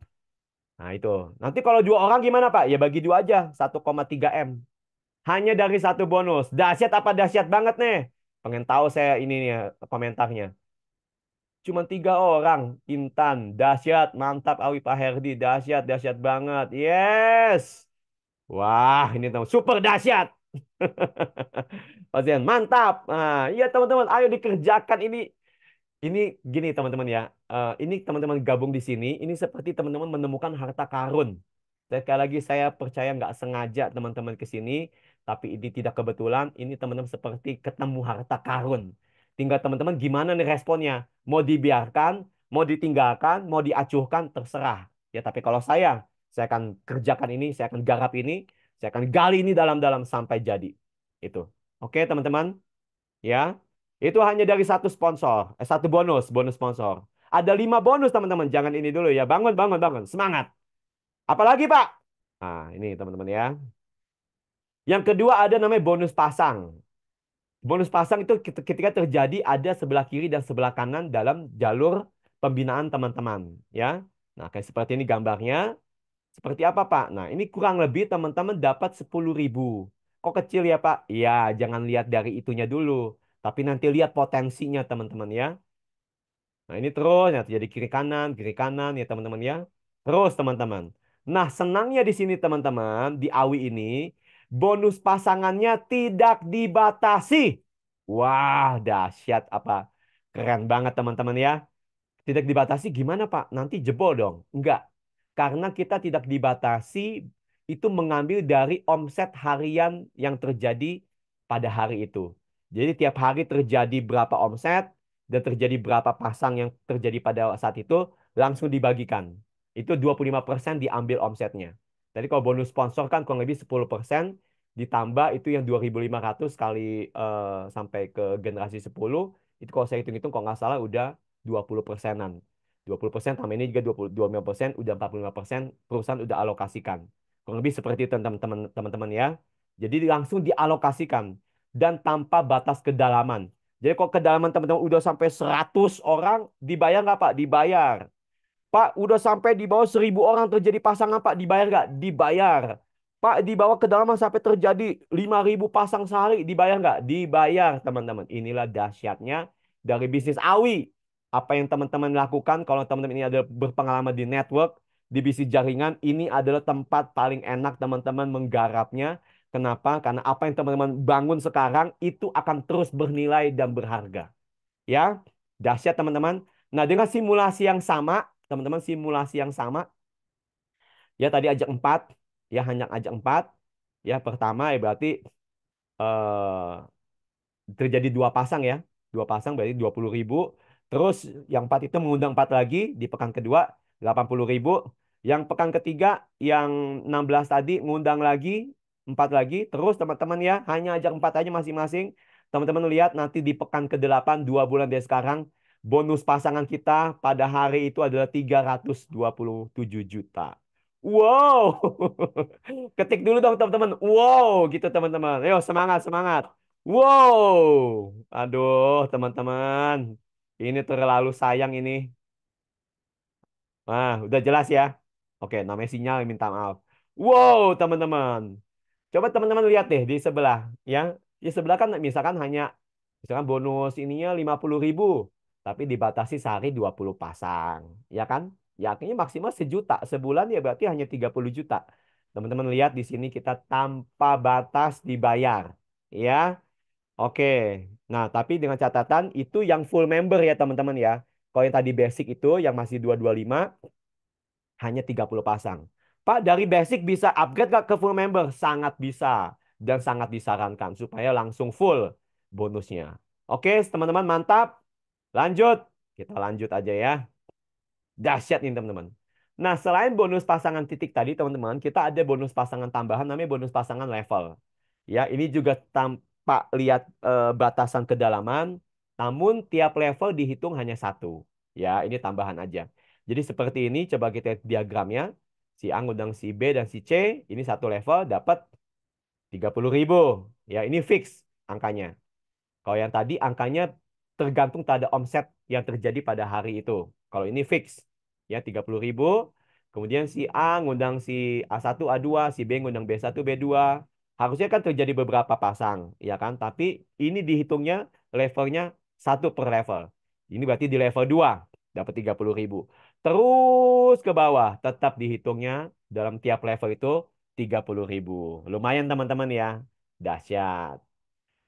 Nah, itu. Nanti kalau 2 orang gimana, Pak? Ya bagi 2 aja, 1,3 M. Hanya dari satu bonus. Dahsyat apa dahsyat banget nih? Pengen tahu saya ini nih komentarnya. Cuma 3 orang. Intan, dahsyat, mantap Awi Pak Herdi, dahsyat, dahsyat banget. Yes. Wah, ini teman super dahsyat. Pasien, mantap. Nah, iya teman-teman, ayo dikerjakan ini. Ini gini teman-teman ya. Ini teman-teman gabung di sini. Ini seperti teman-teman menemukan harta karun. Sekali lagi saya percaya nggak sengaja teman-teman ke sini. Tapi ini tidak kebetulan. Ini teman-teman seperti ketemu harta karun. Tinggal teman-teman gimana nih responnya. Mau dibiarkan, mau ditinggalkan, mau diacuhkan, terserah. Ya tapi kalau saya akan kerjakan ini, saya akan garap ini, saya akan gali ini dalam-dalam sampai jadi. Itu. Oke teman-teman. Ya. Itu hanya dari satu sponsor, satu bonus, bonus sponsor. Ada 5 bonus teman-teman. Jangan ini dulu ya. Bangun, bangun, bangun. Semangat. Apalagi Pak? Nah, ini teman-teman ya. Yang kedua ada namanya bonus pasang. Bonus pasang itu ketika terjadi ada sebelah kiri dan sebelah kanan dalam jalur pembinaan teman-teman. Ya. Nah, kayak seperti ini gambarnya. Seperti apa Pak? Nah, ini kurang lebih teman-teman dapat 10.000. Kok kecil ya Pak? Iya, jangan lihat dari itunya dulu. Tapi nanti lihat potensinya teman-teman ya. Nah, ini terus ya jadi kiri kanan ya teman-teman ya. Terus teman-teman. Nah, senangnya di sini teman-teman, di AWI ini bonus pasangannya tidak dibatasi. Wah, dahsyat apa? Keren banget teman-teman ya. Tidak dibatasi gimana Pak? Nanti jebol dong. Enggak. Karena kita tidak dibatasi itu mengambil dari omset harian yang terjadi pada hari itu. Jadi tiap hari terjadi berapa omset dan terjadi berapa pasang yang terjadi pada saat itu langsung dibagikan. Itu 25% diambil omsetnya. Jadi kalau bonus sponsor kan kurang lebih 10% ditambah itu yang 2.500 kali sampai ke generasi 10 itu kalau saya hitung-hitung kalau nggak salah udah 20%-an. 20% tambah ini juga 25%, udah 45% perusahaan udah alokasikan. Kurang lebih seperti itu teman-teman ya. Jadi langsung dialokasikan dan tanpa batas kedalaman. Jadi kalau kedalaman teman-teman udah sampai 100 orang, dibayar nggak Pak? Dibayar. Pak, udah sampai di bawah 1.000 orang terjadi pasangan, Pak. Dibayar nggak? Dibayar. Pak, di bawah kedalaman sampai terjadi 5.000 pasang sehari. Dibayar nggak? Dibayar, teman-teman. Inilah dahsyatnya dari bisnis AWI. Apa yang teman-teman lakukan kalau teman-teman ini ada berpengalaman di network, di bisnis jaringan, ini adalah tempat paling enak teman-teman menggarapnya. Kenapa? Karena apa yang teman-teman bangun sekarang itu akan terus bernilai dan berharga. Ya, dahsyat teman-teman. Nah, dengan simulasi yang sama, teman-teman simulasi yang sama, ya tadi ajak 4, ya hanya ajak 4. Ya, pertama ya berarti eh, terjadi 2 pasang ya. 2 pasang berarti 20.000. Terus yang 4 itu mengundang 4 lagi di pekan kedua 80.000. Yang pekan ketiga yang 16 tadi ngundang lagi 4 lagi. Terus teman-teman ya hanya ajak 4 aja masing-masing. Teman-teman lihat nanti di pekan ke-8 2 bulan dari sekarang bonus pasangan kita pada hari itu adalah 327 juta. Wow. Ketik dulu dong teman-teman. Wow gitu teman-teman. Ayo semangat semangat. Wow, aduh teman-teman, ini terlalu sayang ini. Udah jelas ya. Oke, namanya sinyal minta maaf. Wow, teman-teman. Coba teman-teman lihat deh di sebelah, ya. Di sebelah kan misalkan hanya, misalkan bonus ininya 50.000, tapi dibatasi sehari 20 pasang, ya kan? Ya akhirnya maksimal 1 juta. Sebulan ya berarti hanya 30 juta. Teman-teman lihat di sini kita tanpa batas dibayar, ya. Oke. Nah, tapi dengan catatan itu yang full member ya teman-teman ya. Kalau yang tadi basic itu yang masih 225 hanya 30 pasang. Pak, dari basic bisa upgrade nggak ke full member? Sangat bisa dan sangat disarankan supaya langsung full bonusnya. Oke, teman-teman mantap. Lanjut. Kita lanjut aja ya. Dahsyat nih teman-teman. Nah, selain bonus pasangan titik tadi teman-teman, kita ada bonus pasangan tambahan namanya bonus pasangan level. Ya, ini juga tampak lihat batasan kedalaman, namun tiap level dihitung hanya satu. Ya, ini tambahan aja. Jadi seperti ini, coba kita lihat diagramnya. Si A ngundang si B dan si C, ini satu level dapat 30.000. Ya, ini fix angkanya. Kalau yang tadi angkanya tergantung pada omset yang terjadi pada hari itu. Kalau ini fix ya 30.000. Kemudian si A ngundang si A1, A2, si B ngundang B1, B2. Harusnya kan terjadi beberapa pasang, ya kan? Tapi ini dihitungnya levelnya satu per level. Ini berarti di level 2 dapat 30.000. Terus ke bawah tetap dihitungnya dalam tiap level itu 30.000. Lumayan teman-teman ya. Dahsyat.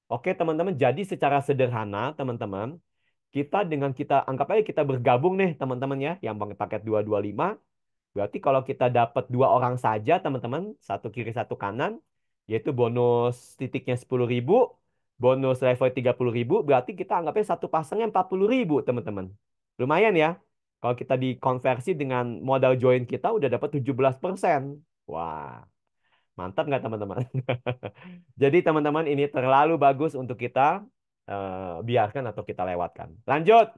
Oke teman-teman, jadi secara sederhana teman-teman, kita anggap aja kita bergabung nih teman-teman ya, yang pakai paket 225. Berarti kalau kita dapat dua orang saja teman-teman, satu kiri satu kanan, yaitu bonus titiknya 10.000, bonus level 30.000, berarti kita anggapnya satu pasangnya 40.000 teman-teman. Lumayan ya. Kalau kita dikonversi dengan modal join kita udah dapat 17%. Wah, mantap nggak teman-teman? Jadi teman-teman ini terlalu bagus untuk kita biarkan atau kita lewatkan. Lanjut.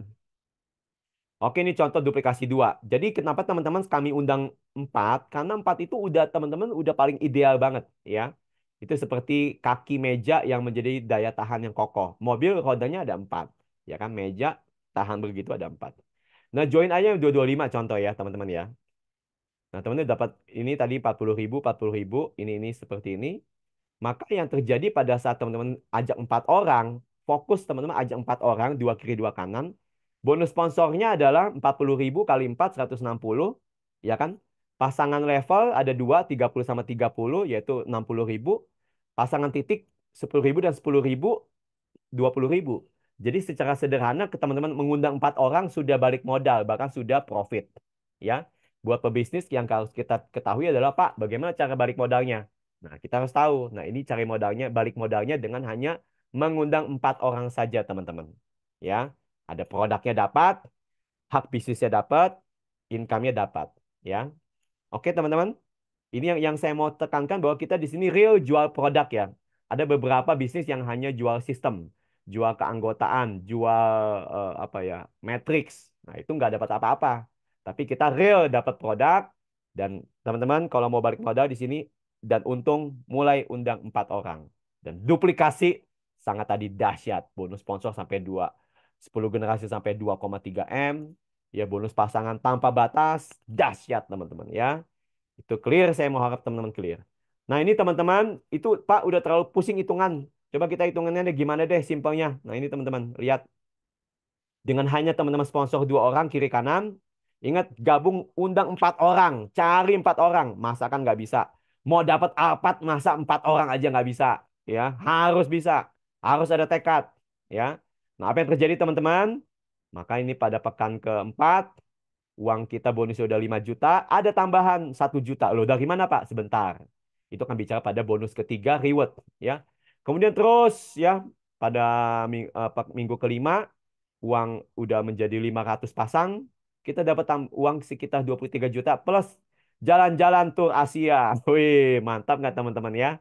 Oke, ini contoh duplikasi dua. Jadi kenapa teman-teman kami undang 4? Karena 4 itu udah teman-teman udah paling ideal banget ya. Itu seperti kaki meja yang menjadi daya tahan yang kokoh. Mobil rodanya ada 4. Ya kan, meja tahan begitu ada 4. Nah, join aja yang 225 contoh ya teman-teman ya. Nah, teman-teman dapat ini tadi 40.000, 40.000, ini seperti ini. Maka yang terjadi pada saat teman-teman ajak 4 orang, fokus teman-teman ajak 4 orang, dua kiri dua kanan. Bonus sponsornya adalah 40.000 kali 4, 160. Ya kan? Pasangan level ada dua, 30 sama 30, yaitu 60.000. Pasangan titik 10.000 dan 10.000, 20.000. Jadi secara sederhana ke teman-teman mengundang 4 orang sudah balik modal, bahkan sudah profit. Ya, buat pebisnis yang harus kita ketahui adalah Pak, bagaimana cara balik modalnya? Nah, kita harus tahu. Nah, ini cari modalnya, balik modalnya dengan hanya mengundang 4 orang saja, teman-teman. Ya, ada produknya dapat, hak bisnisnya dapat, income-nya dapat. Ya, oke teman-teman. Ini yang saya mau tekankan bahwa kita di sini real jual produk ya. Ada beberapa bisnis yang hanya jual sistem, jual keanggotaan, jual apa ya, matrix. Nah, itu nggak dapat apa-apa. Tapi kita real dapat produk dan teman-teman kalau mau balik modal di sini dan untung mulai undang 4 orang. Dan duplikasi sangat tadi dahsyat. Bonus sponsor sampai 2, 10 generasi sampai 2,3 M. Ya bonus pasangan tanpa batas dahsyat teman-teman ya. Itu clear, saya mau harap teman-teman clear. Nah ini teman-teman, itu Pak udah terlalu pusing hitungan. Coba kita hitungannya deh gimana deh simpelnya. Nah ini teman-teman, lihat. Dengan hanya teman-teman sponsor 2 orang kiri kanan. Ingat gabung undang 4 orang. Cari 4 orang. Masa kan nggak bisa. Mau dapat Alphard masa 4 orang aja nggak bisa. Ya, harus bisa. Harus ada tekad. Ya. Nah apa yang terjadi teman-teman? Maka ini pada pekan keempat, uang kita bonus sudah 5 juta, ada tambahan 1 juta. Loh, dari mana Pak? Sebentar. Itu akan bicara pada bonus ketiga, reward. Ya. Kemudian terus ya, pada minggu kelima, uang udah menjadi 500 pasang, kita dapat uang sekitar 23 juta plus jalan-jalan tur Asia. Wih, mantap nggak teman-teman ya?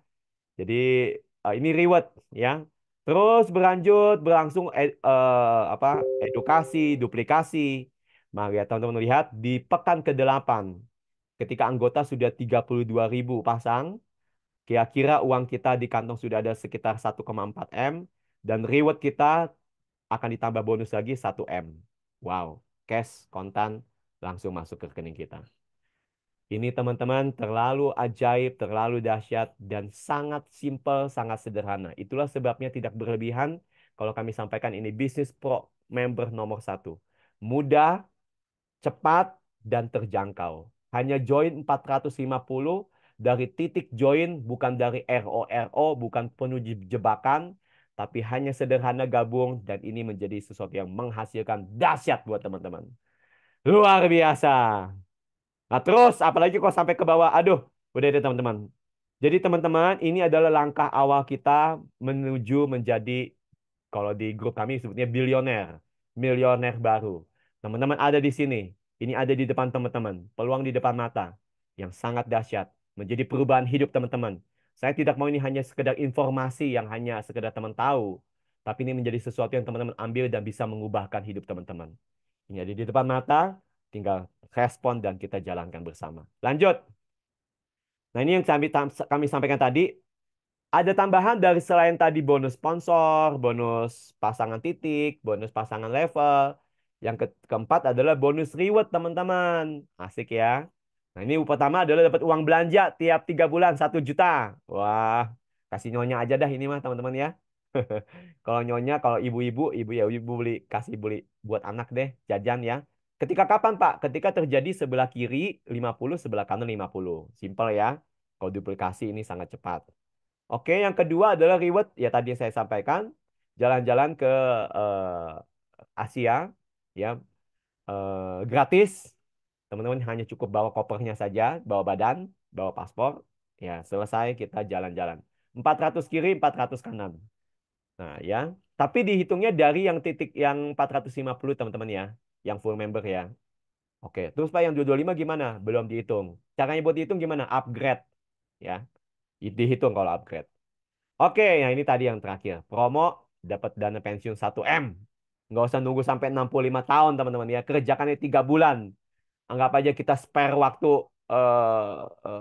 Jadi ini reward ya. Terus berlangsung apa edukasi, duplikasi. Mari ya teman-teman lihat di pekan ke-8 ketika anggota sudah 32.000 pasang, kira-kira uang kita di kantong sudah ada sekitar 1,4 M dan reward kita akan ditambah bonus lagi 1 M. Wow, cash kontan langsung masuk ke rekening kita. Ini teman-teman terlalu ajaib, terlalu dahsyat, dan sangat simpel, sangat sederhana. Itulah sebabnya tidak berlebihan kalau kami sampaikan ini bisnis pro member nomor 1. Mudah, cepat, dan terjangkau. Hanya join 450 dari titik join, bukan dari RO, bukan penuh jebakan. tapi hanya sederhana gabung dan ini menjadi sesuatu yang menghasilkan dahsyat buat teman-teman. Luar biasa. Nah, terus apalagi kok sampai ke bawah. Aduh, udah deh teman-teman. Jadi teman-teman, ini adalah langkah awal kita menuju menjadi, kalau di grup kami sebutnya bilioner, milioner baru. Teman-teman ada di sini. Ini ada di depan teman-teman. Peluang di depan mata yang sangat dahsyat. Menjadi perubahan hidup teman-teman. Saya tidak mau ini hanya sekedar informasi yang hanya sekedar teman tahu. Tapi ini menjadi sesuatu yang teman-teman ambil dan bisa mengubahkan hidup teman-teman. Ini ada di depan mata, tinggal respon dan kita jalankan bersama. Lanjut. Nah, ini yang kami sampaikan tadi. Ada tambahan dari selain tadi bonus sponsor, bonus pasangan titik, bonus pasangan level. Yang keempat adalah bonus reward, teman-teman. Asik ya. Nah, ini pertama adalah dapat uang belanja tiap 3 bulan 1 juta. Wah, kasih nyonya aja dah ini mah, teman-teman ya. Kalau nyonya, kalau ibu-ibu, ibu ya ibu beli buat anak deh, jajan ya. Ketika kapan, Pak? Ketika terjadi sebelah kiri 50, sebelah kanan 50. Simple ya. Kalau duplikasi ini sangat cepat. Oke, yang kedua adalah reward. Ya tadi yang saya sampaikan, jalan-jalan ke Asia, ya gratis. Teman-teman hanya cukup bawa kopernya saja, bawa badan, bawa paspor. Ya, selesai kita jalan-jalan. 400 kiri, 400 kanan. Nah, ya. Tapi dihitungnya dari yang titik yang 450 teman-teman ya. Yang full member ya. Oke, terus Pak yang 225 gimana? Belum dihitung. Caranya buat dihitung gimana? Upgrade. Ya, dihitung kalau upgrade. Oke, yang ini tadi yang terakhir. Promo dapat dana pensiun 1 M. Nggak usah nunggu sampai 65 tahun, teman-teman ya. Kerjakannya 3 bulan. Anggap aja kita spare waktu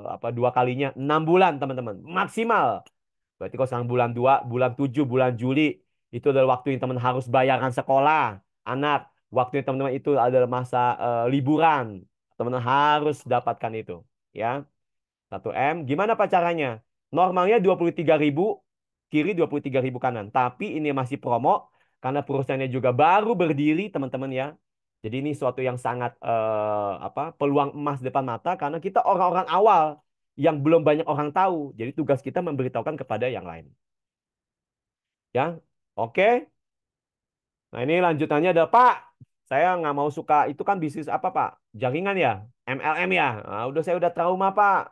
apa 2 kalinya 6 bulan, teman-teman. Maksimal. Berarti kalau sekarang bulan 2, bulan 7, bulan Juli, itu adalah waktu yang teman harus bayarkan sekolah anak. Waktu yang teman-teman itu adalah masa liburan. Teman-teman harus dapatkan itu. Ya, 1 M. Gimana Pak caranya? Normalnya 23.000 kiri, 23.000 kanan. Tapi ini masih promo karena perusahaannya juga baru berdiri, teman-teman ya. Jadi ini suatu yang sangat apa peluang emas depan mata karena kita orang-orang awal yang belum banyak orang tahu. Jadi tugas kita memberitahukan kepada yang lain. Ya, oke. Nah ini lanjutannya ada Pak. Saya nggak mau suka itu kan bisnis apa Pak? Jaringan ya, MLM ya. Nah, saya udah trauma Pak.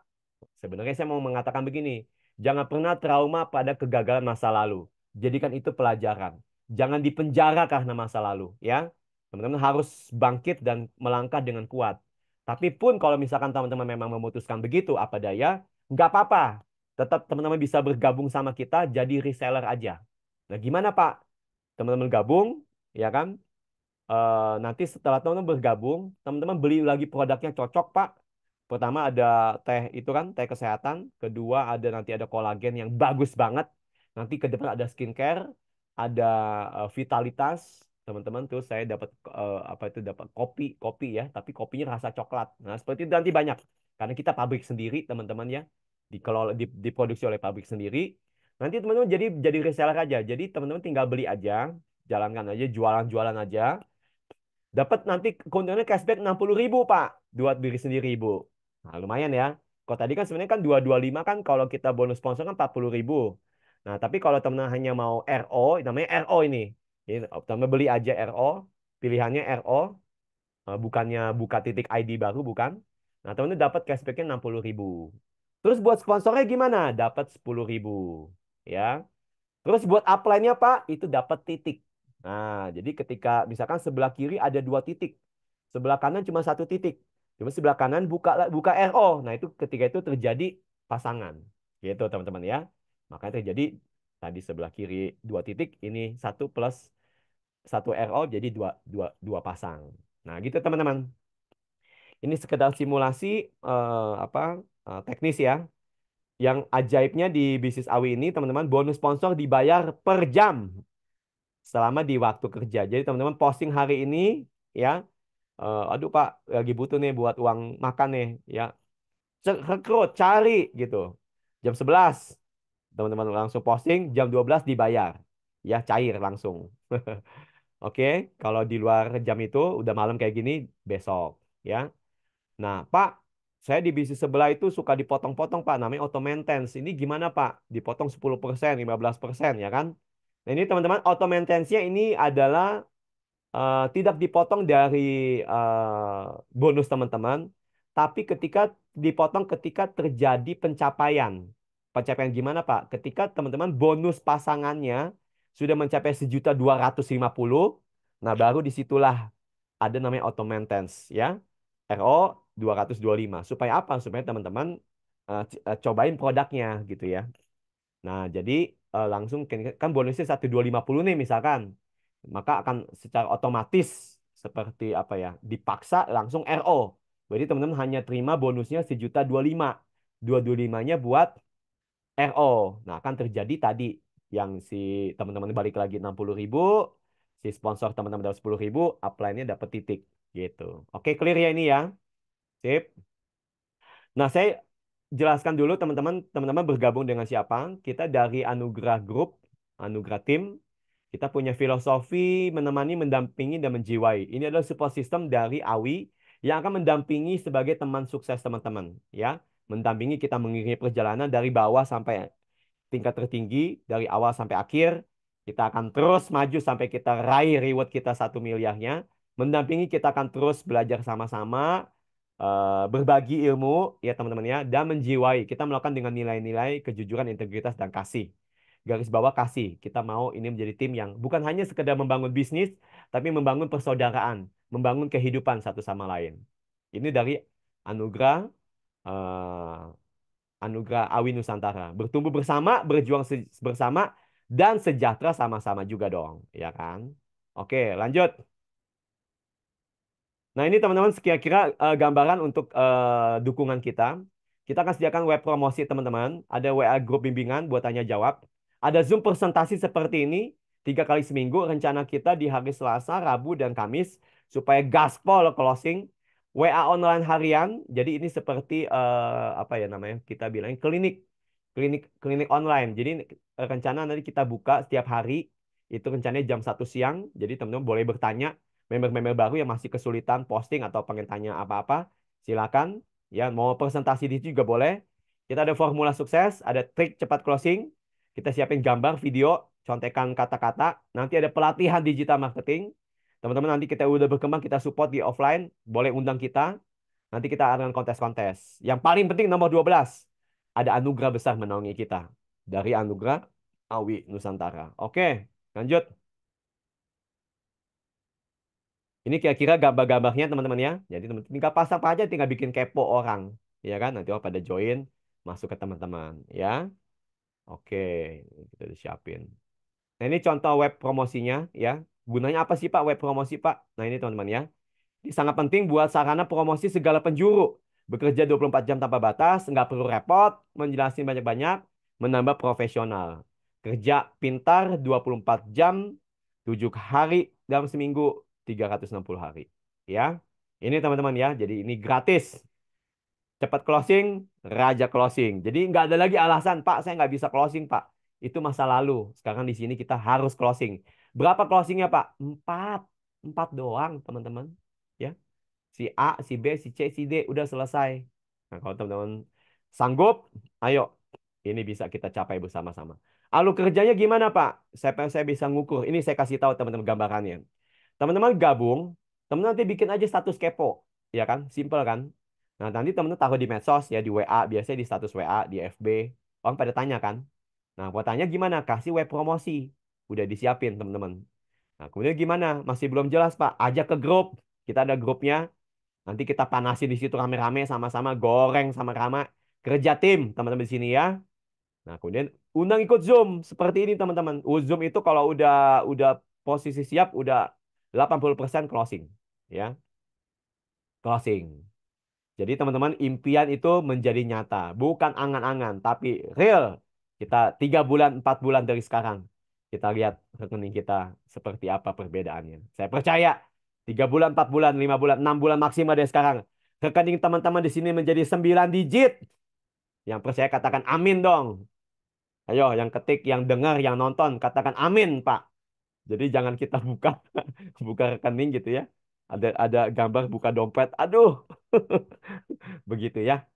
Sebenarnya saya mau mengatakan begini, jangan pernah trauma pada kegagalan masa lalu. Jadikan itu pelajaran. Jangan dipenjara karena masa lalu, ya. Teman-teman harus bangkit dan melangkah dengan kuat. Tapi pun kalau misalkan teman-teman memang memutuskan begitu, apa daya, nggak apa-apa. Tetap teman-teman bisa bergabung sama kita jadi reseller aja. Nah, gimana Pak? Teman-teman gabung, ya kan? Nanti setelah teman-teman bergabung, teman-teman beli lagi produknya cocok, Pak. Pertama ada teh itu kan, teh kesehatan. Kedua ada nanti ada kolagen yang bagus banget. Nanti ke depan ada skincare, ada vitalitas, teman-teman. Terus saya dapat apa itu dapat kopi, kopi ya, tapi kopinya rasa coklat. Nah, seperti itu nanti banyak. Karena kita pabrik sendiri, teman-teman ya. Dikelola diproduksi oleh pabrik sendiri. Nanti teman-teman jadi reseller aja. Jadi teman-teman tinggal beli aja, jalankan aja, jualan-jualan aja. Dapat nanti keuntungannya cashback 60.000 Pak. Buat diri sendiri Ibu. Nah, lumayan ya. Kalau tadi kan sebenarnya kan 225 kan kalau kita bonus sponsor kan 40.000. Nah, tapi kalau teman hanya mau RO, namanya RO ini. Ini teman beli aja RO, pilihannya RO, bukannya buka titik ID baru, bukan. Nah, teman dapat cashbacknya 60.000. Terus buat sponsornya gimana? Dapat 10.000. Ya. Terus buat upline-nya Pak, itu dapat titik. Nah, jadi ketika misalkan sebelah kiri ada 2 titik, sebelah kanan cuma 1 titik. Cuma sebelah kanan buka buka RO. Nah, itu ketika itu terjadi pasangan. Gitu teman-teman ya. Makanya terjadi tadi sebelah kiri 2 titik, ini 1 plus 1 RO jadi dua pasang. Nah, gitu teman-teman. Ini sekedar simulasi apa teknis ya. Yang ajaibnya di bisnis Awi ini teman-teman bonus sponsor dibayar per jam selama di waktu kerja. Jadi teman-teman posting hari ini ya, aduh Pak lagi butuh nih buat uang makan nih ya. Rekrut, cari gitu. Jam 11 teman-teman langsung posting, jam 12 dibayar. Ya cair langsung. Oke, kalau di luar jam itu udah malam kayak gini besok ya. Nah, Pak, saya di bisnis sebelah itu suka dipotong-potong Pak, namanya auto maintenance. Ini gimana Pak? Dipotong 10%, 15% ya kan? Nah, ini teman-teman, auto maintenance-nya ini adalah tidak dipotong dari bonus teman-teman, tapi dipotong ketika terjadi pencapaian. Pencapaian gimana, Pak? Ketika teman-teman bonus pasangannya sudah mencapai 1.250.000, nah baru disitulah ada namanya auto maintenance, ya. RO 225. Supaya apa? Supaya teman-teman cobain produknya gitu ya. Nah, jadi langsung kan bonusnya 1.250 nih misalkan. Maka akan secara otomatis seperti apa ya? Dipaksa langsung RO. Berarti teman-teman hanya terima bonusnya 1.025. 225-nya buat RO. Nah, akan terjadi tadi yang si teman-teman balik lagi 60.000, si sponsor teman-teman dapat 10.000, upline-nya dapat titik gitu. Oke, clear ya ini ya. Sip. Nah, saya jelaskan dulu teman-teman bergabung dengan siapa. Kita dari Anugerah Group, Anugerah Team. Kita punya filosofi menemani, mendampingi, dan menjiwai. Ini adalah support system dari AWI yang akan mendampingi sebagai teman sukses teman-teman. Ya, mendampingi kita mengiringi perjalanan dari bawah sampai tingkat tertinggi, dari awal sampai akhir. Kita akan terus maju sampai kita raih reward kita 1 miliarnya. Mendampingi kita akan terus belajar sama-sama, berbagi ilmu ya teman-teman ya, dan menjiwai. Kita melakukan dengan nilai-nilai kejujuran, integritas, dan kasih. Garis bawah kasih. Kita mau ini menjadi tim yang bukan hanya sekedar membangun bisnis, tapi membangun persaudaraan, membangun kehidupan satu sama lain. Ini dari Anugerah eh, Anugerah Awi Nusantara. Bertumbuh bersama, berjuang bersama, dan sejahtera sama-sama juga dong, ya kan? Oke, lanjut. Nah, ini teman-teman kira-kira gambaran untuk dukungan kita. Kita akan sediakan web promosi teman-teman. Ada WA grup bimbingan buat tanya jawab. Ada Zoom presentasi seperti ini 3 kali seminggu. Rencana kita di hari Selasa, Rabu, dan Kamis supaya gaspol closing. WA online harian. Jadi ini seperti apa ya namanya? Kita bilang klinik, klinik online. Jadi rencana nanti kita buka setiap hari. Itu rencananya jam 1 siang. Jadi teman-teman boleh bertanya, member-member baru yang masih kesulitan posting atau pengen tanya apa-apa, silakan. Ya, mau presentasi di situ juga boleh. Kita ada formula sukses, ada trik cepat closing. Kita siapin gambar, video, contekan kata-kata. Nanti ada pelatihan digital marketing. Teman-teman nanti kita udah berkembang, kita support di offline, boleh undang kita. Nanti kita adakan kontes-kontes. Yang paling penting nomor 12, ada anugerah besar menaungi kita. Dari Anugerah Awi Nusantara. Oke, lanjut. Ini kira-kira gambar-gambarnya teman-teman ya. Jadi teman tinggal pasang apa aja, tinggal bikin kepo orang, ya kan? Nanti orang pada join, masuk ke teman-teman, ya. Oke, kita udah siapin. Nah ini contoh web promosinya, ya. Gunanya apa sih Pak web promosi Pak? Nah ini teman-teman ya. Ini sangat penting buat sarana promosi segala penjuru. Bekerja 24 jam tanpa batas, nggak perlu repot, menjelasin banyak-banyak, menambah profesional. Kerja pintar 24 jam, 7 hari dalam seminggu, 360 hari. Ya, ini teman-teman ya, jadi ini gratis. Cepat closing, raja closing. Jadi nggak ada lagi alasan, Pak, saya nggak bisa closing, Pak. Itu masa lalu. Sekarang di sini kita harus closing. Berapa closingnya, Pak? 4. 4 doang, teman-teman. Ya, si A, si B, si C, si D udah selesai. Nah, kalau teman-teman sanggup, ayo. Ini bisa kita capai bersama-sama. Lalu kerjanya gimana, Pak? Saya bisa ngukur. Ini saya kasih tahu teman-teman gambarannya. Teman-teman gabung, teman nanti bikin aja status kepo, ya kan? Simple kan? Nah, nanti teman-teman taruh di medsos ya, di WA, biasanya di status WA, di FB. Orang pada tanya kan? Nah, buat tanya gimana? Kasih web promosi. Udah disiapin, teman-teman. Nah, kemudian gimana? Masih belum jelas, Pak. Ajak ke grup. Kita ada grupnya. Nanti kita panasin di situ rame-rame sama-sama goreng sama Rama. Kerja tim, teman-teman di sini ya. Nah, kemudian undang ikut Zoom seperti ini, teman-teman. Zoom itu kalau udah posisi siap, udah 80% closing, ya. Closing. Jadi teman-teman impian itu menjadi nyata, bukan angan-angan, tapi real. Kita 3 bulan, 4 bulan dari sekarang, kita lihat rekening kita seperti apa perbedaannya. Saya percaya 3 bulan, 4 bulan, 5 bulan, 6 bulan maksimal dari sekarang, rekening teman-teman di sini menjadi 9 digit. Yang percaya katakan amin dong. Ayo, yang ketik, yang dengar, yang nonton, katakan amin, Pak. Jadi jangan kita buka buka rekening gitu ya. Ada gambar buka dompet. Aduh, begitu ya.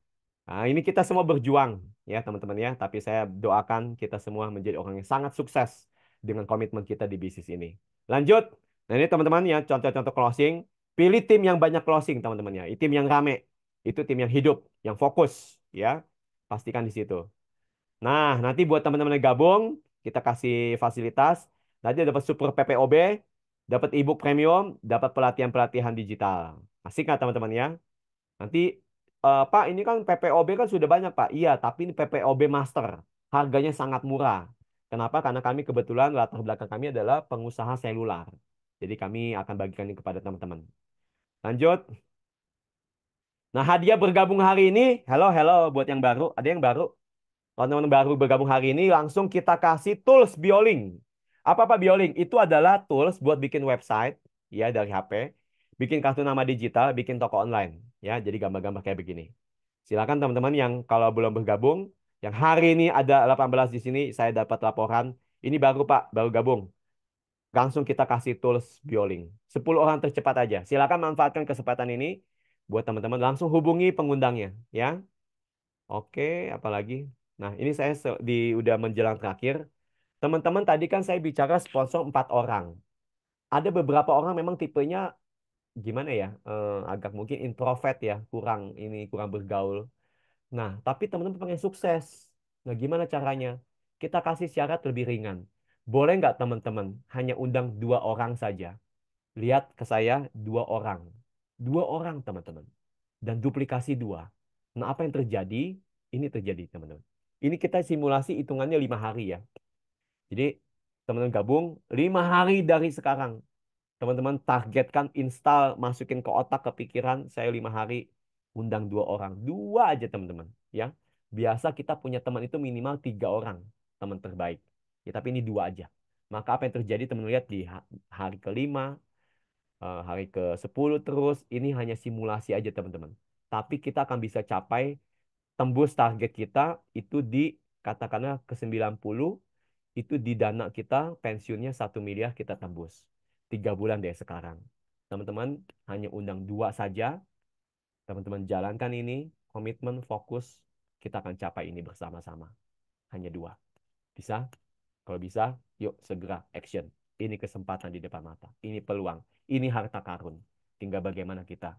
Nah, ini kita semua berjuang ya teman-teman ya. Tapi saya doakan kita semua menjadi orang yang sangat sukses dengan komitmen kita di bisnis ini. Lanjut. Nah ini teman-teman ya contoh-contoh closing. Pilih tim yang banyak closing teman-teman ya. Tim yang rame. Itu tim yang hidup, yang fokus ya. Pastikan di situ. Nah, nanti buat teman-teman yang gabung, kita kasih fasilitas. Nanti dapat super PPOB, dapat ebook premium, dapat pelatihan-pelatihan digital. Asik nggak teman-teman ya? Nanti, Pak, ini kan PPOB kan sudah banyak, Pak. Iya, tapi ini PPOB Master. Harganya sangat murah. Kenapa? Karena kami kebetulan latar belakang kami adalah pengusaha seluler. Jadi kami akan bagikan ini kepada teman-teman. Lanjut. Nah, hadiah bergabung hari ini. Halo, halo buat yang baru. Ada yang baru? Kalau teman-teman baru bergabung hari ini, langsung kita kasih tools Bioling. Apa Bioling? Itu adalah tools buat bikin website ya dari HP, bikin kartu nama digital, bikin toko online ya. Jadi gambar-gambar kayak begini. Silakan teman-teman yang kalau belum bergabung, yang hari ini ada 18 di sini, saya dapat laporan, ini baru Pak, baru gabung. Langsung kita kasih tools Bioling. 10 orang tercepat aja. Silakan manfaatkan kesempatan ini buat teman-teman langsung hubungi pengundangnya ya. Oke, apalagi? Nah, ini saya udah menjelang terakhir. Teman-teman tadi kan saya bicara sponsor 4 orang. Ada beberapa orang memang tipenya gimana ya? Agak mungkin introvert ya, kurang bergaul. Nah, tapi teman-teman pengen sukses. Nah, gimana caranya? Kita kasih syarat lebih ringan. Boleh nggak teman-teman hanya undang 2 orang saja? Lihat ke saya 2 orang. 2 orang teman-teman. Dan duplikasi 2. Nah, apa yang terjadi? Ini terjadi teman-teman. Ini kita simulasi hitungannya 5 hari ya. Jadi teman-teman gabung 5 hari dari sekarang. Teman-teman targetkan install, masukin ke otak, ke pikiran, saya 5 hari undang 2 orang. 2 aja teman-teman. Ya, biasa kita punya teman itu minimal 3 orang. Teman terbaik. Ya, tapi ini 2 aja. Maka apa yang terjadi teman lihat di hari ke-5, hari ke-10 terus. Ini hanya simulasi aja teman-teman. Tapi kita akan bisa capai tembus target kita itu di katakanlah ke-90 itu di dana kita pensiunnya 1 miliar kita tembus. 3 bulan deh sekarang. Teman-teman hanya undang 2 saja. Teman-teman jalankan ini, komitmen, fokus, kita akan capai ini bersama-sama. Hanya 2. Bisa? Kalau bisa, yuk segera action. Ini kesempatan di depan mata. Ini peluang. Ini harta karun. Tinggal bagaimana kita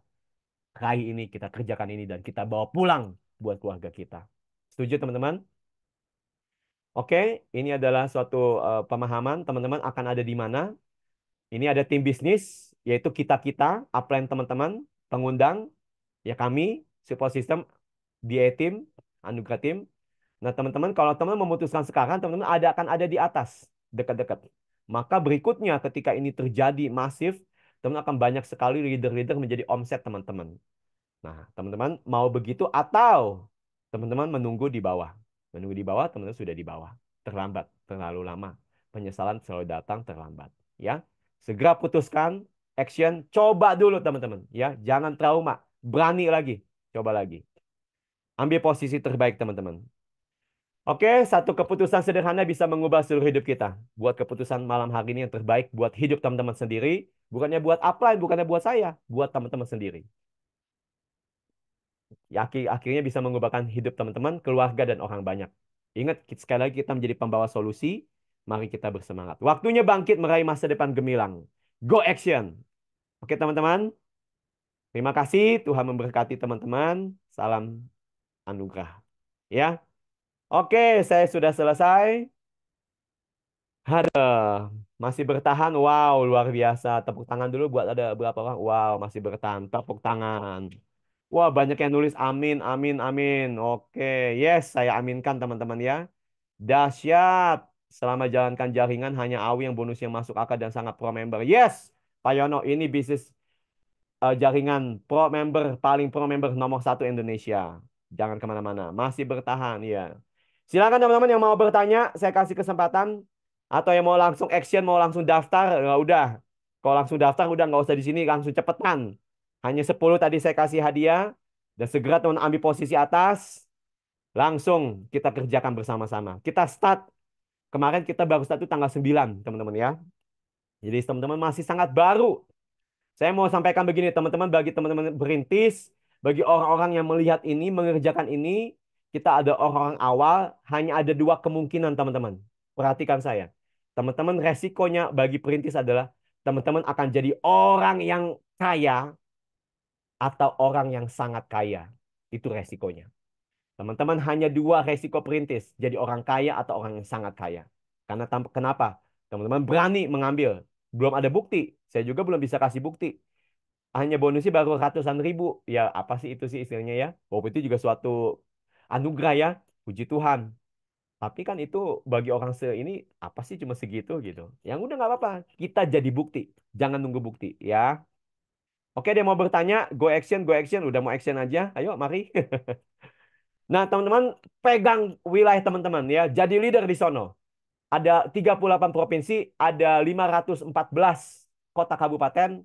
raih ini, kita kerjakan ini, dan kita bawa pulang buat keluarga kita. Setuju teman-teman? Oke, ini adalah suatu pemahaman teman-teman akan ada di mana. Ini ada tim bisnis, yaitu kita-kita, upline teman-teman, pengundang, ya kami, support system, DA team, Anugerah team. Nah teman-teman, kalau teman memutuskan sekarang, teman-teman akan ada di atas, dekat-dekat. Maka berikutnya ketika ini terjadi masif, teman akan banyak sekali leader-leader menjadi omset teman-teman. Nah, teman-teman mau begitu atau teman-teman menunggu di bawah. Menunggu di bawah, teman-teman sudah di bawah. Terlambat, terlalu lama. Penyesalan selalu datang terlambat. Ya, segera putuskan, action, coba dulu teman-teman. Ya, jangan trauma, berani lagi, coba lagi. Ambil posisi terbaik teman-teman. Oke, satu keputusan sederhana bisa mengubah seluruh hidup kita. Buat keputusan malam hari ini yang terbaik buat hidup teman-teman sendiri. Bukannya buat upline, bukannya buat saya. Buat teman-teman sendiri. Ya, akhirnya bisa mengubahkan hidup teman-teman, keluarga, dan orang banyak. Ingat, sekali lagi kita menjadi pembawa solusi. Mari kita bersemangat. Waktunya bangkit meraih masa depan gemilang. Go action. Oke teman-teman. Terima kasih. Tuhan memberkati teman-teman. Salam anugerah. Ya. Oke, saya sudah selesai. Ada. Masih bertahan. Wow, luar biasa. Tepuk tangan dulu buat ada berapa orang. Wow, masih bertahan. Tepuk tangan. Wah, banyak yang nulis amin, amin, amin. Oke, yes, saya aminkan teman-teman ya. Dahsyat. Selama jalankan jaringan hanya Awi yang bonusnya masuk akal dan sangat pro member. Yes, Pak Yono, ini bisnis jaringan paling pro member nomor 1 Indonesia. Jangan kemana-mana, masih bertahan ya. Silakan teman-teman yang mau bertanya, saya kasih kesempatan. Atau yang mau langsung action, mau langsung daftar, ya udah. Kalau langsung daftar, udah nggak usah di sini, langsung cepetan. Hanya 10 tadi saya kasih hadiah. Dan segera teman ambil posisi atas. Langsung kita kerjakan bersama-sama. Kita start. Kemarin kita baru start itu tanggal 9, teman-teman ya. Jadi teman-teman masih sangat baru. Saya mau sampaikan begini, teman-teman, bagi teman-teman berintis, bagi orang-orang yang melihat ini, mengerjakan ini, kita ada orang-orang awal, hanya ada 2 kemungkinan, teman-teman. Perhatikan saya. teman-teman resikonya bagi perintis adalah teman-teman akan jadi orang yang kaya atau orang yang sangat kaya. Itu resikonya. Teman-teman hanya dua resiko perintis, jadi orang kaya atau orang yang sangat kaya. Karena kenapa? Teman-teman berani mengambil. Belum ada bukti. Saya juga belum bisa kasih bukti. Hanya bonusnya baru ratusan ribu. Ya apa sih itu sih istilahnya ya. Walaupun itu juga suatu anugerah ya. Puji Tuhan. Tapi kan itu bagi orang ini apa sih cuma segitu gitu. Yang udah nggak apa-apa. Kita jadi bukti. Jangan nunggu bukti ya. Oke dia mau bertanya. Go action, go action. Udah mau action aja. Ayo mari. Nah teman-teman pegang wilayah teman-teman ya. Jadi leader di sono. Ada 38 provinsi. Ada 514 kota kabupaten.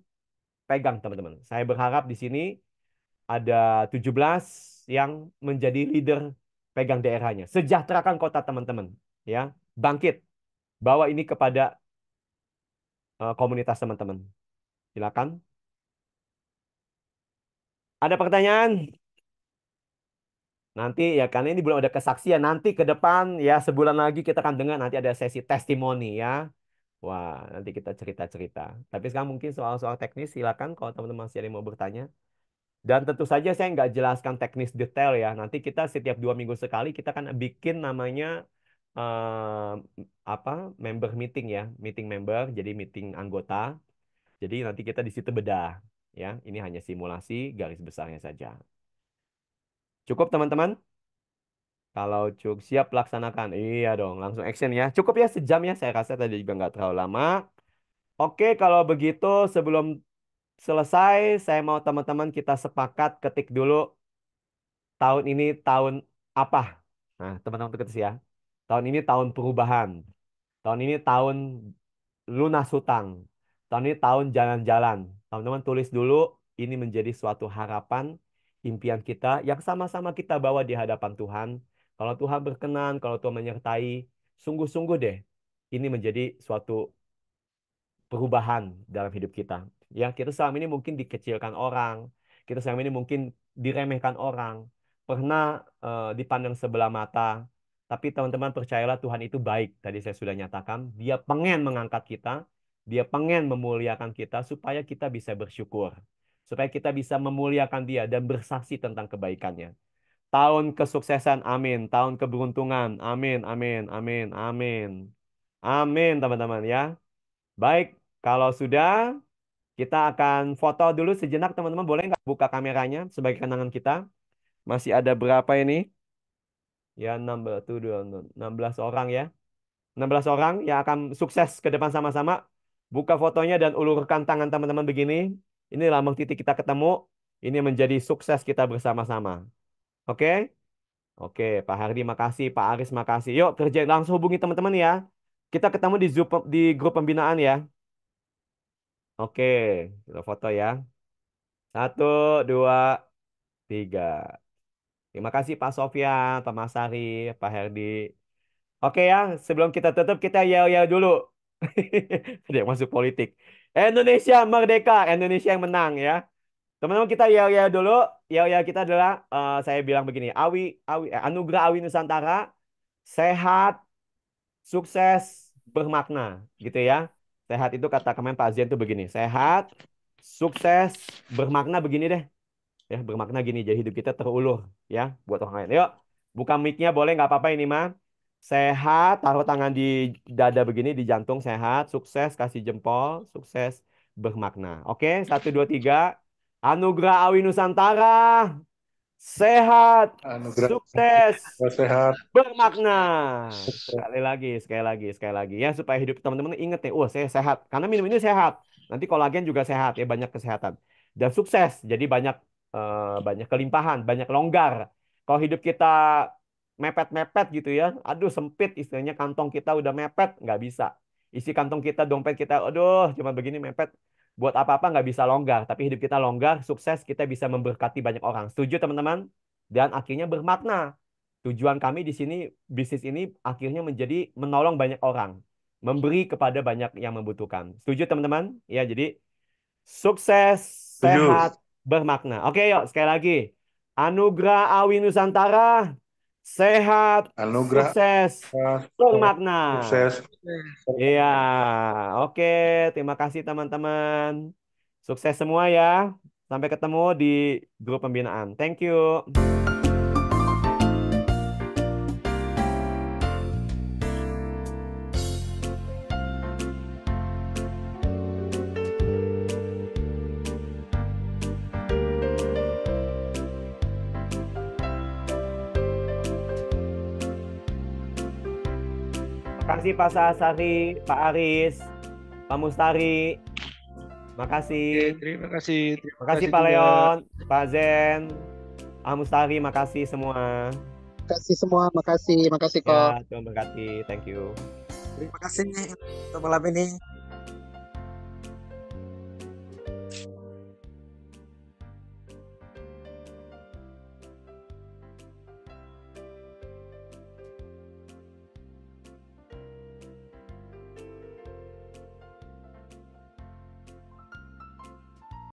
Pegang teman-teman. Saya berharap di sini ada 17 yang menjadi leader pegang daerahnya. Sejahterakan kota teman-teman, ya. Bangkit, bawa ini kepada komunitas teman-teman. Silakan. Ada pertanyaan? Nanti ya karena ini belum ada kesaksian. Nanti ke depan ya sebulan lagi kita akan dengar nanti ada sesi testimoni ya. Wah, nanti kita cerita-cerita. Tapi sekarang mungkin soal-soal teknis silakan kalau teman-teman masih ada yang mau bertanya. Dan tentu saja saya nggak jelaskan teknis detail ya. Nanti kita setiap 2 minggu sekali kita akan bikin namanya eh, apa member meeting ya, meeting member, jadi meeting anggota. Jadi nanti kita di situ bedah ya. Ini hanya simulasi garis besarnya saja. Cukup teman-teman? Kalau cukup siap laksanakan. Iya dong, langsung action ya. Cukup ya sejam ya. Saya rasa tadi juga nggak terlalu lama. Oke, kalau begitu sebelum selesai, saya mau teman-teman kita sepakat ketik dulu tahun ini tahun apa? Nah, teman-teman ketik ya. Tahun ini tahun perubahan. Tahun ini tahun lunas hutang. Tahun ini tahun jalan-jalan. Teman-teman tulis dulu, ini menjadi suatu harapan, impian kita yang sama-sama kita bawa di hadapan Tuhan. Kalau Tuhan berkenan, kalau Tuhan menyertai, sungguh-sungguh deh, ini menjadi suatu perubahan dalam hidup kita. Ya, kita selama ini mungkin dikecilkan orang, kita selama ini mungkin diremehkan orang, pernah dipandang sebelah mata. Tapi teman-teman percayalah Tuhan itu baik. Tadi saya sudah nyatakan, Dia pengen mengangkat kita, Dia pengen memuliakan kita supaya kita bisa bersyukur. Supaya kita bisa memuliakan Dia dan bersaksi tentang kebaikannya. Tahun kesuksesan, amin. Tahun keberuntungan, amin, amin, amin, amin. Amin, teman-teman ya. Baik, kalau sudah, kita akan foto dulu sejenak, teman-teman. Boleh nggak buka kameranya sebagai kenangan kita? Masih ada berapa ini? Ya, 16 orang ya. 16 orang yang akan sukses ke depan sama-sama. Buka fotonya dan ulurkan tangan teman-teman begini. Ini lambang titik kita ketemu. Ini menjadi sukses kita bersama-sama. Oke? Oke, Pak Hardi makasih, Pak Aris makasih. Yuk, kerja langsung hubungi teman-teman ya. Kita ketemu di Zoom, di grup pembinaan ya. Oke, kita foto ya. 1, 2, 3. Terima kasih Pak Sofyan, Pak Masari, Pak Herdi. Oke ya, sebelum kita tutup kita yel-yel dulu. Dia masuk politik. Indonesia merdeka, Indonesia yang menang ya. Teman-teman kita yel-yel dulu. Yel-yel kita adalah saya bilang begini, anugerah Awi Nusantara, sehat, sukses, bermakna, gitu ya. Sehat itu kata kemarin Pak Zian itu begini, sehat, sukses, bermakna begini deh. Ya bermakna gini jadi hidup kita terulur ya buat orang lain. Yuk buka mic-nya boleh nggak apa-apa ini mah. Sehat, taruh tangan di dada begini di jantung, sehat, sukses, kasih jempol, sukses, bermakna. Oke, 1, 2, 3. Anugerah Awi Nusantara, sehat, Anugerah sukses, sehat. bermakna. Sekali lagi, sekali lagi, sekali lagi ya supaya hidup teman-teman inget nih, oh saya sehat karena minum ini sehat. Nanti kolagen juga sehat ya banyak kesehatan dan sukses. Jadi banyak kelimpahan, banyak longgar. Kalau hidup kita mepet-mepet gitu ya, aduh sempit istilahnya kantong kita udah mepet nggak bisa. Isi kantong kita, dompet kita, aduh cuma begini mepet. Buat apa-apa nggak bisa longgar. Tapi hidup kita longgar, sukses kita bisa memberkati banyak orang. Setuju teman-teman? Dan akhirnya bermakna. Tujuan kami di sini, bisnis ini akhirnya menjadi menolong banyak orang. Memberi kepada banyak yang membutuhkan. Setuju teman-teman? Ya, jadi sukses, sehat, Setuju. bermakna. Oke, yuk sekali lagi. Anugerah Awi Nusantara, sehat, anugerah, sukses, bermakna. sukses. Iya, oke. Terima kasih teman-teman. Sukses semua ya. Sampai ketemu di grup pembinaan. Thank you. Makasih Pak Sahasari, Pak Aris, Pak Mustari. Makasih. Terima kasih. Terima Makasih kasih Pak juga. Leon, Pak Zen, Pak Mustari, makasih semua. Makasih semua, makasih Ya, kok. Tuhan berkati. Thank you. Terima kasih nih untuk malam ini.